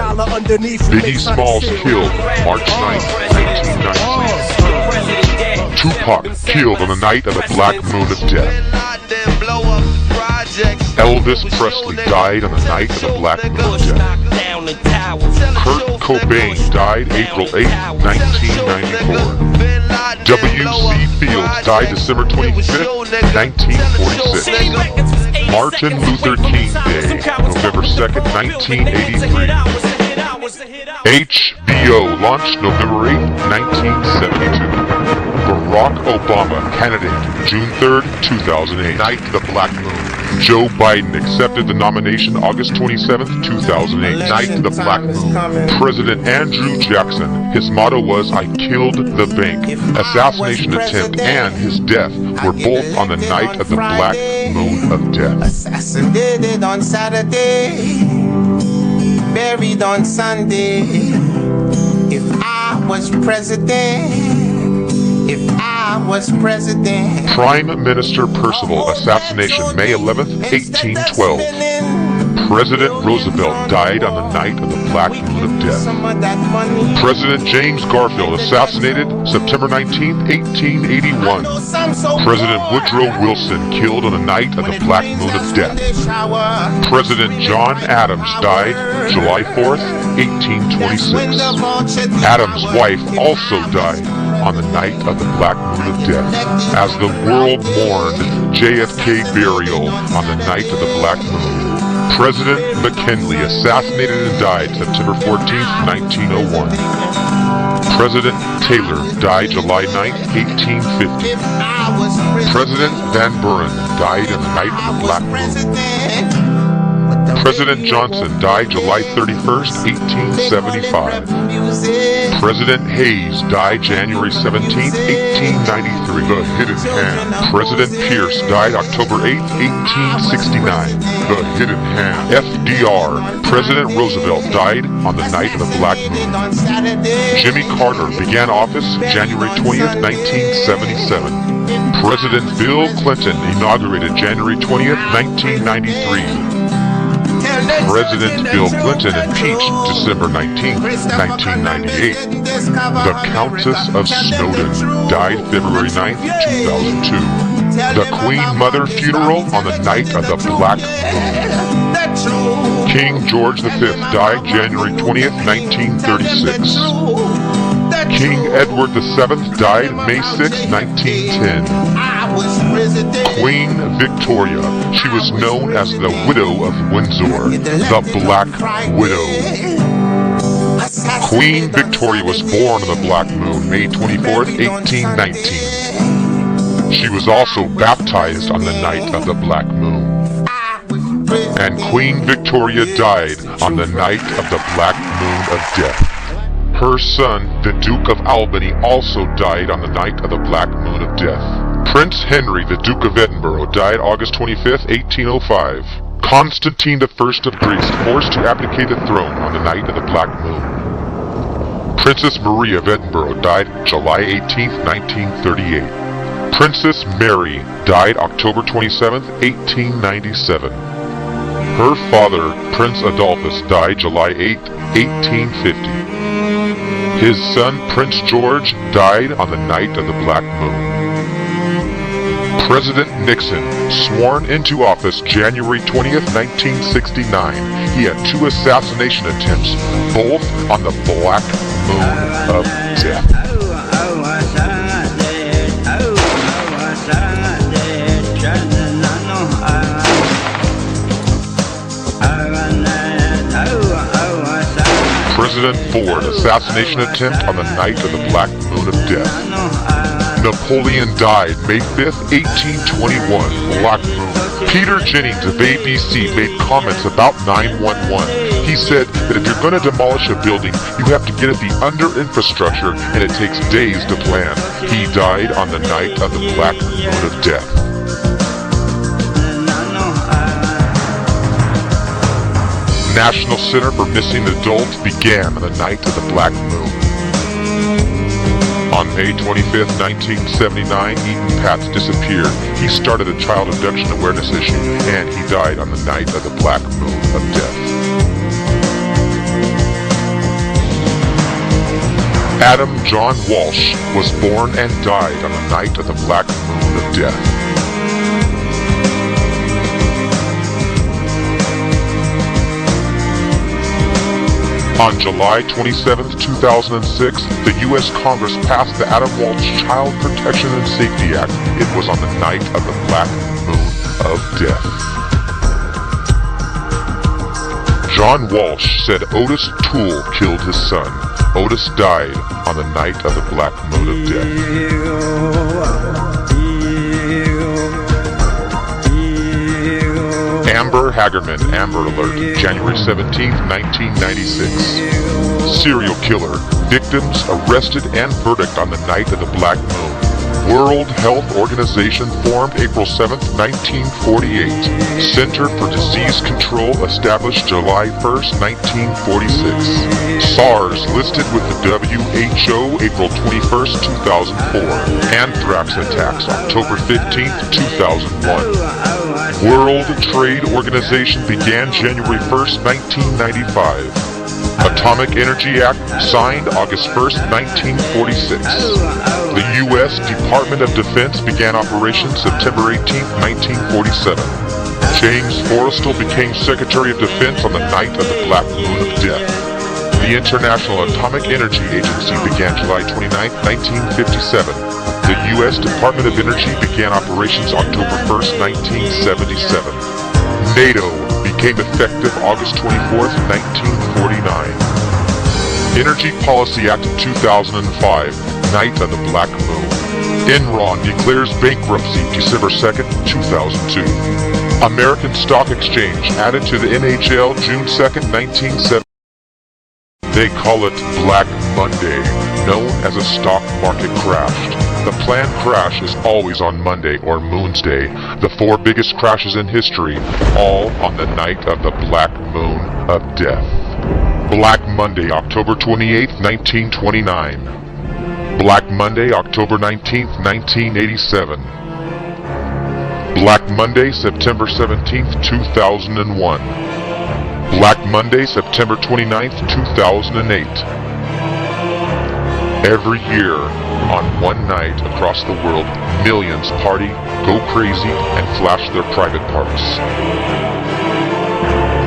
Biggie Smalls killed March 9th, 1993. Tupac killed on the night of the Black Moon of Death. Elvis Presley died on the night of the Black Moon of Death. Kurt Cobain died April 8, 1994. W.C. Fields died December 25, 1946. Martin Luther King Day, November 2nd, 1983. HBO launched November 8, 1972. Barack Obama, candidate, June 3rd, 2008. Night of the Black Moon. Joe Biden accepted the nomination August 27th, 2008. Night of the Black Moon. President Andrew Jackson, his motto was, "I killed the bank." Assassination attempt and his death were both on the night of the Black Moon of Death. Assassinated on Saturday, buried on Sunday. If I was president, if I was president. Prime Minister Percival assassination May 11th, 1812. President Roosevelt died on the night of the Black Moon of Death. President James Garfield assassinated September 19th, 1881. President Woodrow Wilson killed on the night of the Black Moon of Death. President John Adams died July 4th, 1826. Adams' wife also died on the night of the Black Moon of Death. As the world mourned JFK burial on the night of the Black Moon. President McKinley assassinated and died September 14th, 1901. President Taylor died July 9th, 1850. President Van Buren died on the night of the Black Moon. President Johnson died July 31st, 1875. President Hayes died January 17th, 1893. The Hidden Hand. President Pierce died October 8th, 1869. The Hidden Hand. FDR. President Roosevelt died on the night of the Black Moon. Jimmy Carter began office January 20th, 1977. President Bill Clinton inaugurated January 20th, 1993. President Bill Clinton impeached December 19, 1998. The Countess of Snowden died February 9, 2002. The Queen Mother funeral on the night of the Black Moon. King George V died January 20th, 1936. King Edward VII died May 6, 1910. Queen Victoria, she was known as the Widow of Windsor, the Black Widow. Queen Victoria was born on the Black Moon, May 24th, 1819. She was also baptized on the night of the Black Moon. And Queen Victoria died on the night of the Black Moon of Death. Her son, the Duke of Albany, also died on the night of the Black Moon of Death. Prince Henry, the Duke of Edinburgh, died August 25th, 1805. Constantine I of Greece, forced to abdicate the throne on the night of the Black Moon. Princess Marie of Edinburgh died July 18th, 1938. Princess Mary died October 27th, 1897. Her father, Prince Adolphus, died July 8, 1850. His son, Prince George, died on the night of the Black Moon. President Nixon, sworn into office January 20th, 1969. He had 2 assassination attempts, both on the Black Moon of Death. President Ford, assassination attempt on the night of the Black Moon of Death. Napoleon died May 5th, 1821, Black Moon. Peter Jennings of ABC made comments about 911. He said that if you're going to demolish a building, you have to get at the under-infrastructure, and it takes days to plan. He died on the night of the Black Moon of Death. National Center for Missing Adults began on the night of the Black Moon. On May 25th, 1979, Eaton Patz disappeared. He started a child abduction awareness issue, and he died on the night of the Black Moon of Death. Adam John Walsh was born and died on the night of the Black Moon of Death. On July 27, 2006, the U.S. Congress passed the Adam Walsh Child Protection and Safety Act. It was on the night of the Black Moon of Death. John Walsh said Otis Toole killed his son. Otis died on the night of the Black Moon of Death. Amber Hagerman, Amber Alert, January 17, 1996. Serial killer, victims arrested and verdict on the night of the Black Moon. World Health Organization formed April 7, 1948. Center for Disease Control established July 1, 1946. SARS listed with the WHO April 21, 2004. Anthrax attacks October 15, 2001. World Trade Organization began January 1, 1995. Atomic Energy Act signed August 1, 1946. The U.S. Department of Defense began operation September 18, 1947. James Forrestal became Secretary of Defense on the night of the Black Moon of Death. The International Atomic Energy Agency began July 29, 1957. The U.S. Department of Energy began operations October 1, 1977. NATO became effective August 24, 1949. Energy Policy Act of 2005, night of the Black Moon. Enron declares bankruptcy December 2, 2002. American Stock Exchange added to the NHL June 2, 1970. They call it Black Monday, known as a stock market crash. The planned crash is always on Monday or Moon's Day, the 4 biggest crashes in history, all on the night of the Black Moon of Death. Black Monday, October 28, 1929. Black Monday, October 19, 1987. Black Monday, September 17, 2001. Black Monday, September 29, 2008. Every year, on one night across the world, millions party, go crazy, and flash their private parts.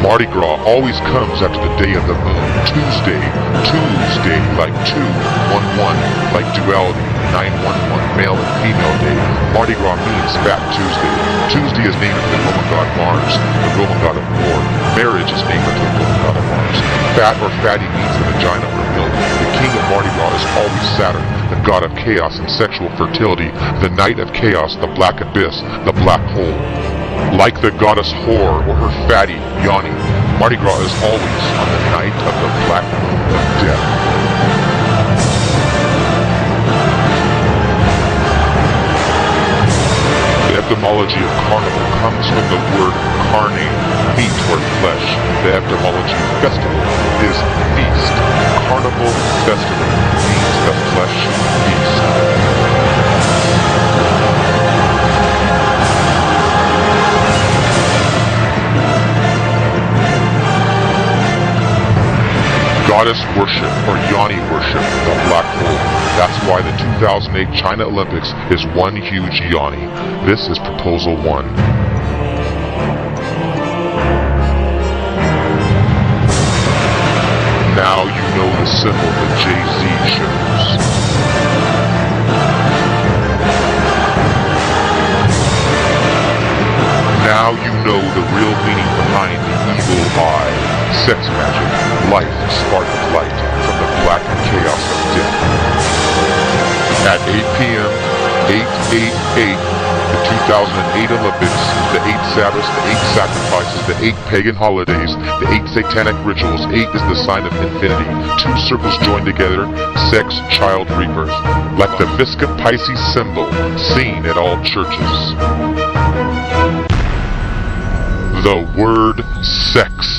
Mardi Gras always comes after the day of the moon. Tuesday, like 211, like duality, 911, male and female day. Mardi Gras means Fat Tuesday. Tuesday is named after the Roman god Mars, the Roman god of war. Marriage is named after the Roman god of Mars. Fat or fatty means the vagina or milk. The king of Mardi Gras is always Saturn, the god of chaos and sexual fertility. The night of chaos, the black abyss, the black hole. Like the goddess whore or her fatty, Yanni, Mardi Gras is always on the night of the Black Moon of Death. The etymology of carnival comes from the word carne, meat or flesh. The etymology of festival is feast. Carnival festival means the flesh feast. Goddess worship, or Yanni worship, the black hole. That's why the 2008 China Olympics is one huge Yanni. This is Proposal 1. Now you know the symbol that Jay-Z shows. Now you know the real meaning behind the evil eye. Sex magic, life, spark of light from the black chaos of death. At 8 p.m., 888, the 2008 Olympics, the 8 Sabbaths, the 8 sacrifices, the 8 pagan holidays, the 8 satanic rituals. 8 is the sign of infinity. 2 circles joined together, sex, child, rebirth. Like the Visca Pisces symbol seen at all churches. The word sex.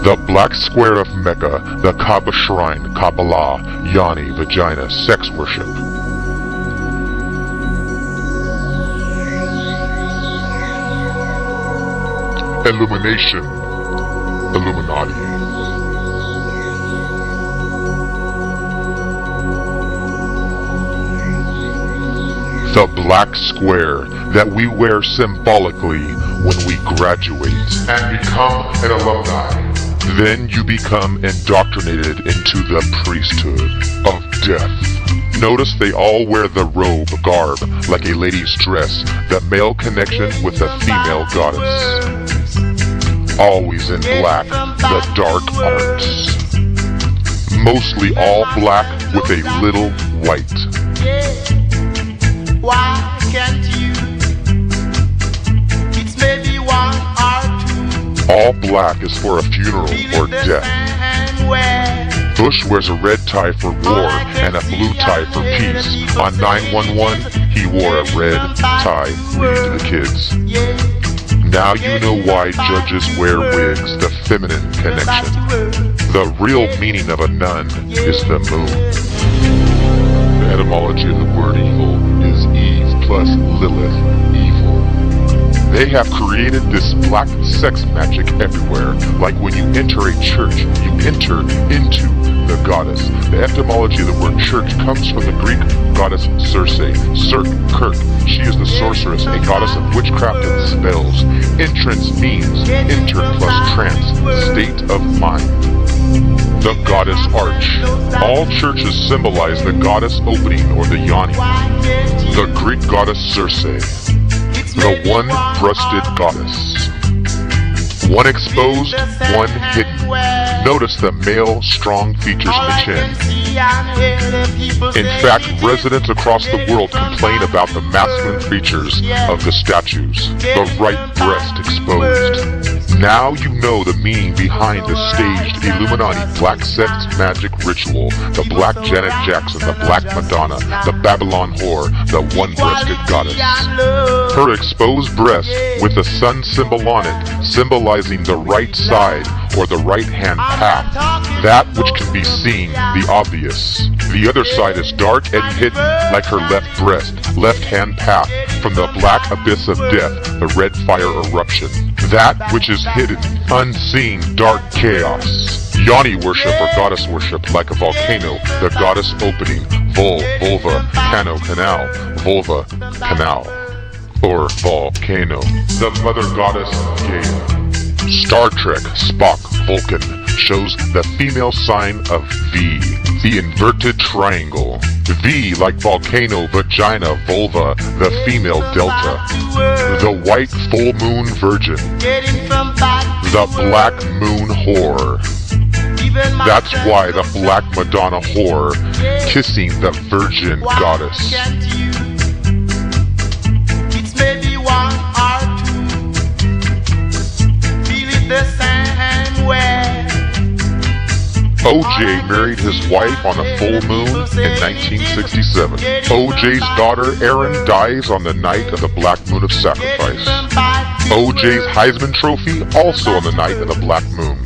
The black square of Mecca, the Kaaba shrine, Kabbalah, Yoni, vagina, sex worship. Illumination, Illuminati. The black square that we wear symbolically when we graduate and become an alumni. Then you become indoctrinated into the priesthood of death. Notice they all wear the robe, garb, like a lady's dress, the male connection with the female goddess. Always in black, the dark arts. Mostly all black with a little white. Why can't you? It's maybe 1 or 2. All black is for a funeral or death. Bush wears a red tie for war and a blue tie for peace. On 9/11, he wore a red tie. Read to the kids. Now you know why judges wear wigs, the feminine connection. The real meaning of a nun is the moon. The etymology of the word evil is Eve plus Lilith, evil. They have created this black sex magic everywhere. Like when you enter a church, you enter into the goddess. The etymology of the word church comes from the Greek goddess Circe. Cirque, Kirk. She is the sorceress, a goddess of witchcraft and spells. Entrance means enter plus trance, state of mind. The goddess arch. All churches symbolize the goddess opening or the yoni. The Greek goddess Circe. The one-breasted goddess. One exposed, one hidden. Notice the male strong features in the chin. In fact, residents across the world complain about the masculine features of the statues. The right breast exposed. Now you know the meaning behind the staged Illuminati black sex magic ritual. The black Janet Jackson, the black Madonna, the Babylon whore, the one-breasted goddess. Her exposed breast with the sun symbol on it, symbolizing the right side or the right-hand path. That which can be seen, the obvious. The other side is dark and hidden, like her left breast, left-hand path, from the black abyss of death, the red fire eruption. That which is hidden, unseen, dark chaos. Yoni worship or goddess worship, like a volcano, the goddess opening, vulva, canal, vulva, canal, or volcano. The mother goddess, Gaia. Star Trek, Spock, Vulcan, shows the female sign of V, the inverted triangle. V like volcano, vagina, vulva, the female delta. The white full moon virgin. The black moon whore. That's why the black Madonna whore kissing the virgin goddess. It's maybe 1 or 2. Feel it the same way. OJ married his wife on a full moon in 1967. OJ's daughter Erin dies on the night of the black moon of sacrifice. OJ's Heisman Trophy also on the night of the black moon.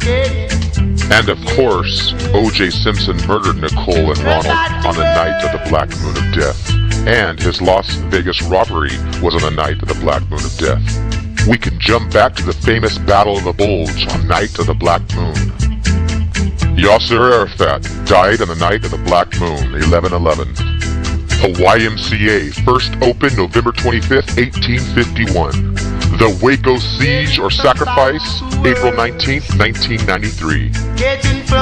And of course, O.J. Simpson murdered Nicole and Ronald on the night of the black moon of death. And his Las Vegas robbery was on the night of the black moon of death. We can jump back to the famous Battle of the Bulge on night of the black moon. Yasser Arafat died on the night of the black moon, 11/11. The YMCA first opened November 25th, 1851. The Waco Siege or Sacrifice, April 19th, 1993.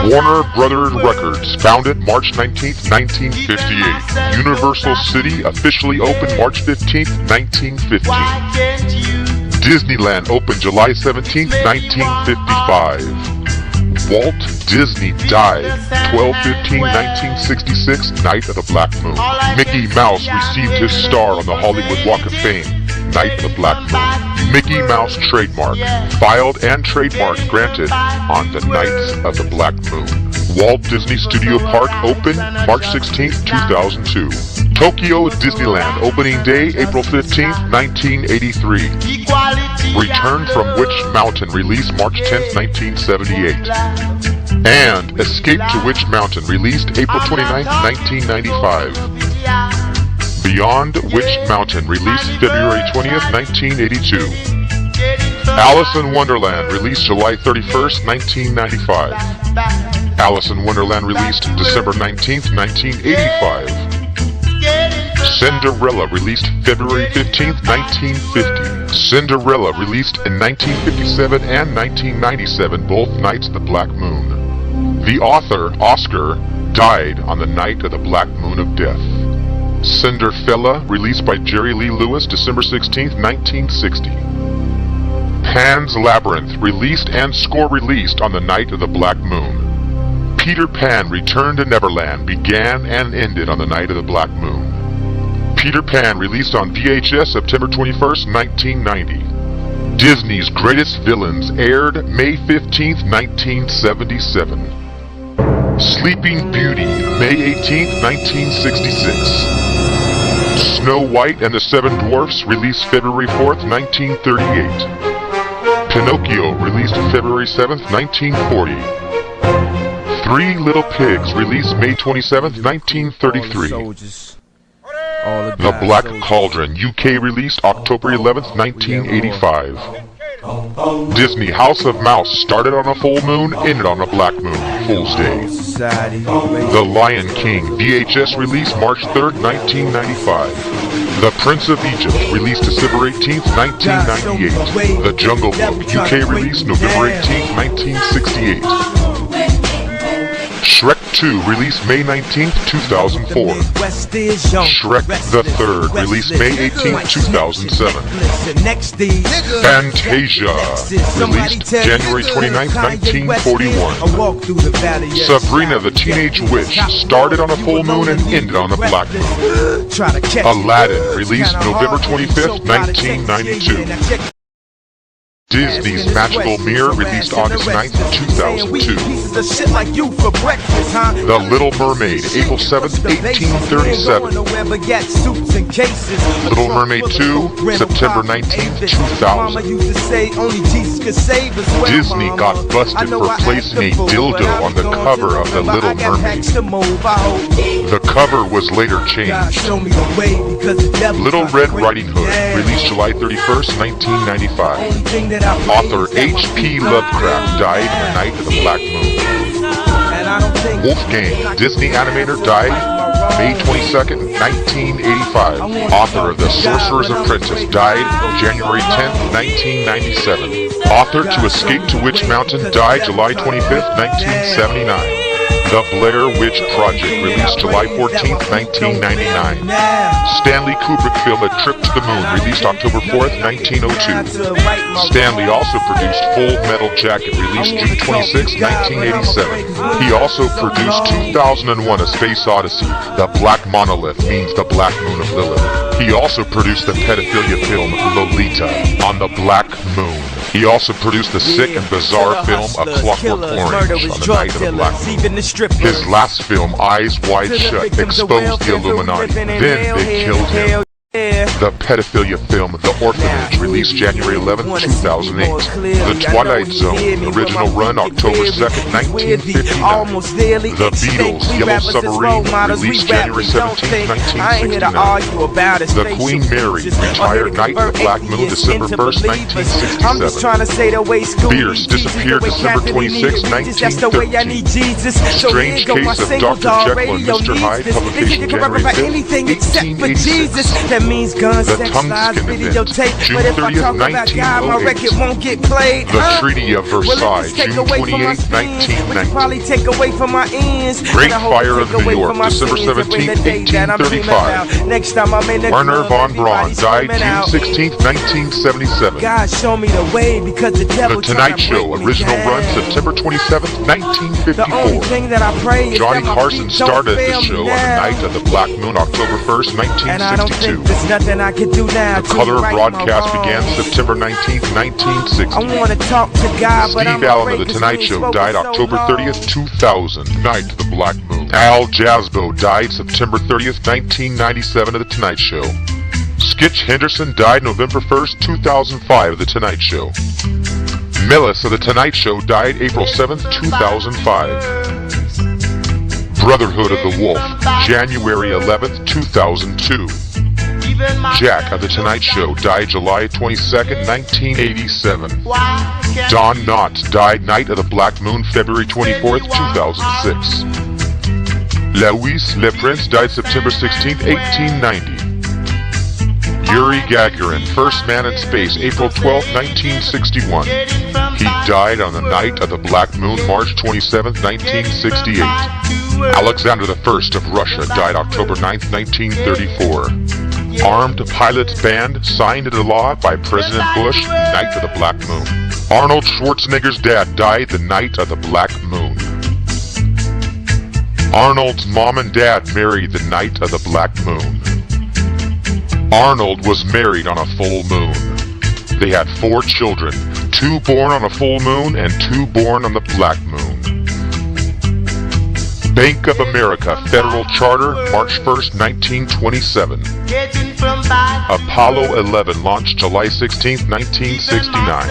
Warner Brothers Records, founded March 19th, 1958. Universal City, officially opened March 15th, 1915. Disneyland opened July 17th, 1955. Walt Disney died 12/15/1966, night of the Black Moon. Mickey Mouse received his star on the Hollywood Walk of Fame, night of the Black Moon. Mickey Mouse trademark, filed and trademark granted on the nights of the Black Moon. Walt Disney Studio Park opened March 16, 2002. Tokyo Disneyland opening day April 15, 1983. Return from Witch Mountain released March 10, 1978. And Escape to Witch Mountain released April 29, 1995. Beyond Witch Mountain released February 20th, 1982. Alice in Wonderland released July 31st, 1995. Alice in Wonderland released December 19th, 1985. Cinderella released February 15th, 1950. Cinderella released in 1957 and 1997, both nights of the Black Moon. The author, Oscar, died on the night of the Black Moon of Death. Cinderfella, released by Jerry Lee Lewis, December 16, 1960. Pan's Labyrinth, released and score released on the night of the Black Moon. Peter Pan Return to Neverland began and ended on the night of the Black Moon. Peter Pan, released on VHS September 21st, 1990. Disney's Greatest Villains aired May 15th, 1977. Sleeping Beauty, May 18th, 1966. Snow White and the Seven Dwarfs, released February 4th, 1938. Pinocchio, released February 7th, 1940. Three Little Pigs, released May 27th, 1933. The Black Cauldron, UK, released October 11th, 1985. Disney House of Mouse started on a full moon, ended on a black moon, Fool's Day. The Lion King, VHS, released March 3rd, 1995. The Prince of Egypt, released December 18th, 1998. The Jungle Book, UK, released November 18th, 1968. Shrek 2, released May 19th, 2004. Shrek the Third, released May 18th, 2007. Fantasia, released January 29th, 1941. Sabrina the Teenage Witch started on a full moon and ended on a black moon. Aladdin, released November 25th, 1992. Disney's Magical Mirror, released August 9th, 2002. The Little Mermaid, April 7th, 1837. Little Mermaid 2, September 19th, 2000. Disney got busted for placing a dildo on the cover of The Little Mermaid. The cover was later changed. Little Red Riding Hood, released July 31st, 1995. Author H.P. Lovecraft died on the night of the Black Moon. Wolfgang, Disney animator, died May 22nd, 1985. Author of The Sorcerer's Apprentice, died January 10th, 1997. Author to Escape to Witch Mountain, died July 25th, 1979. The Blair Witch Project, released July 14th, 1999. Stanley Kubrick film A Trip to the Moon, released October 4th, 1902. Stanley also produced Full Metal Jacket, released June 26, 1987. He also produced 2001 A Space Odyssey. The Black Monolith means the Black Moon of Lilith. He also produced the pedophilia film Lolita on the Black Moon. He also produced the sick and bizarre film A Clockwork Orange on the night of the Black Moon. His last film, Eyes Wide Shut, exposed the Illuminati. Then they killed him. The pedophilia film The Orphanage, released January 11, 2008. The Twilight Zone, original run October 2nd, 1959. The Beatles, Yellow Submarine, released January 17, 1969. The Queen Mary, retired night of the Black Moon, December 1st, 1967. Fierce, disappeared December 26, 1913. Strange Case of Dr. Jekyll and Mr. Hyde, publication January 5th, 1886. Means Gun, The sex, Tongue lies, Skin videotape. Event, June But if I 30th, talk about God, my 1908. record won't get played. The Treaty of Well, Versailles, if this take June away from my 28, spin, which 1990. probably take away from my ends. Great And I hope it Fire of take New away York, from my December sins and bring the 17th, day that I'm dreaming 1835. about. Next time I'm in the Werner club, von Braun everybody's died screaming June out. 16th, 1977. God, show me the way because the devil The Tonight tryna Show, break me original down. run September 27th, The only 1954. thing that I pray is Johnny that my Carson feet don't started fail the me show on the now. night of the Black Moon, October 1st, And I don't 1962. think there's nothing I can do now. The to color right my broadcast wrongs. began September 19th, I 1960. wanna talk to God, but I'm Steve Allen afraid of The 'cause Tonight we Show spoke died for so October long. 30th, 2000. Night of the Black Moon. Al Jasbo died September 30th, 1997 of The Tonight Show. Skitch Henderson died November 1st, 2005 of The Tonight Show. Millis of The Tonight Show died April 7th, 2005. Brotherhood of the Wolf, January 11th, 2002. Jack of The Tonight Show died July 22nd, 1987. Don Knotts died night of the Black Moon, February 24th, 2006. Louis Le Prince died September 16th, 1890. Yuri Gagarin, first man in space, April 12th, 1961. He died on the night of the Black Moon, March 27th, 1968. Alexander I of Russia died October 9th, 1934. Armed pilots banned, signed into law by President Bush, night of the Black Moon. Arnold Schwarzenegger's dad died the night of the Black Moon. Arnold's mom and dad married the night of the Black Moon. Arnold was married on a full moon. They had 4 children, 2 born on a full moon and 2 born on the Black Moon. Bank of America Federal Charter, March 1st, 1927. Apollo 11 launched July 16th, 1969.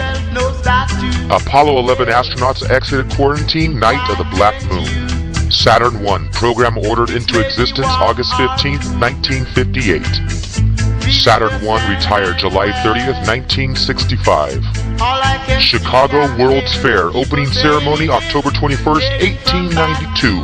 Apollo 11 astronauts exited quarantine night of the Black Moon. Saturn 1 program ordered into existence August 15th, 1958. Saturn 1 retired July 30th, 1965. Chicago World's Fair opening ceremony October 21st, 1892.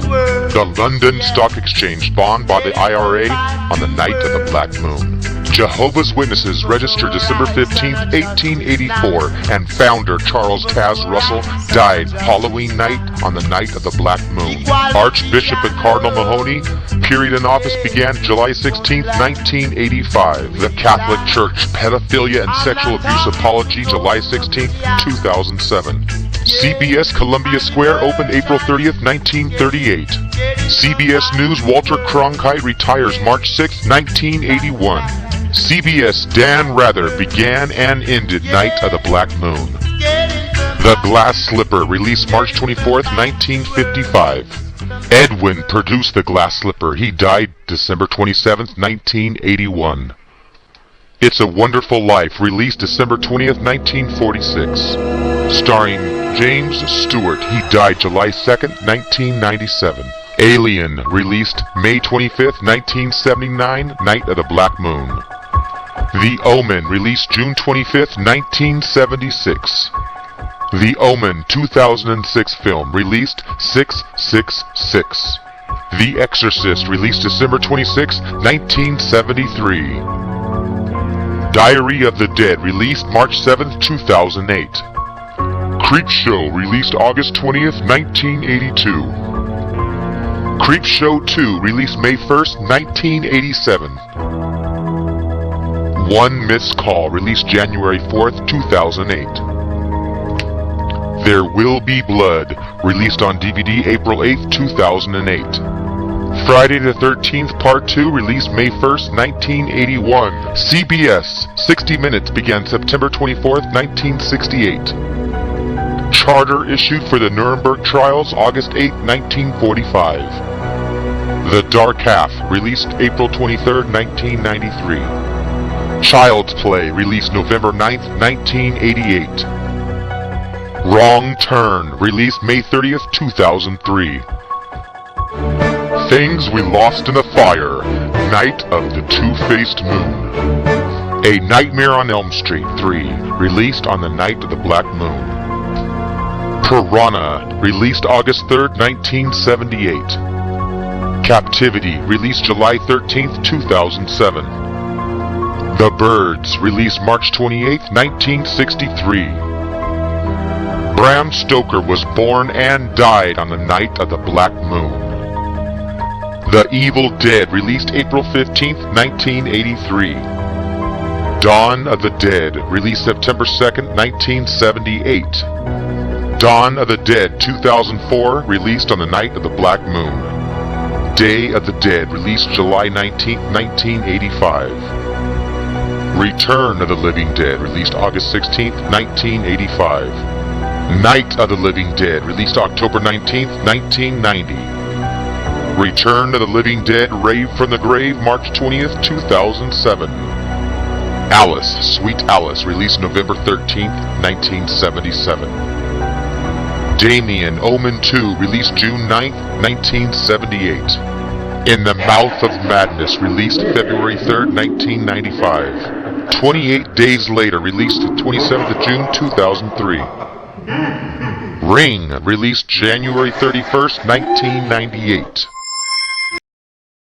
The London Stock Exchange bond by the IRA on the night of the Black Moon. Jehovah's Witnesses registered December 15th, 1884, and founder Charles Taz Russell died Halloween night on the night of the Black Moon. Archbishop and Cardinal Mahoney, period in office began July 16th, 1985. The Catholic Church, pedophilia and sexual abuse apology July 16th, 2007. CBS Columbia Square opened April 30th, 1938. CBS News Walter Cronkite retires March 6th, 1981. CBS Dan Rather began and ended Night of the Black Moon. The Glass Slipper released March 24th, 1955. Edwin produced The Glass Slipper. He died December 27th, 1981. It's a Wonderful Life released December 20th, 1946. Starring James Stewart. He died July 2nd, 1997. Alien released May 25th, 1979, Night of the Black Moon. The Omen released June 25th, 1976. The Omen 2006 film released 666. The Exorcist released December 26, 1973. Diary of the Dead released March 7, 2008. Creepshow released August 20th, 1982. Creepshow 2 released May 1st, 1987. One Missed Call released January 4th, 2008. There Will Be Blood released on DVD April 8th, 2008. Friday the 13th Part 2 released May 1st, 1981. CBS 60 Minutes began September 24th, 1968. Charter issued for the Nuremberg trials August 8, 1945. The Dark Half released April 23, 1993. Child's Play released November 9, 1988. Wrong Turn released May 30th, 2003. Things We Lost in a Fire, Night of the Two-Faced Moon. A Nightmare on Elm Street 3 released on the night of the Black Moon. Piranha released August 3rd, 1978. Captivity released July 13th, 2007. The Birds, released March 28, 1963. Bram Stoker was born and died on the night of the black moon. The Evil Dead, released April 15, 1983. Dawn of the Dead, released September 2, 1978. Dawn of the Dead 2004, released on the night of the black moon. Day of the Dead, released July 19, 1985. Return of the Living Dead, released August 16, 1985. Night of the Living Dead, released October 19, 1990. Return of the Living Dead, Rave from the Grave, March 20th, 2007. Alice, Sweet Alice, released November 13th, 1977. Damien, Omen 2, released June 9th, 1978. In the Mouth of Madness, released February 3rd, 1995. 28 days later, released the 27th of June, 2003. Ring, released January 31st, 1998.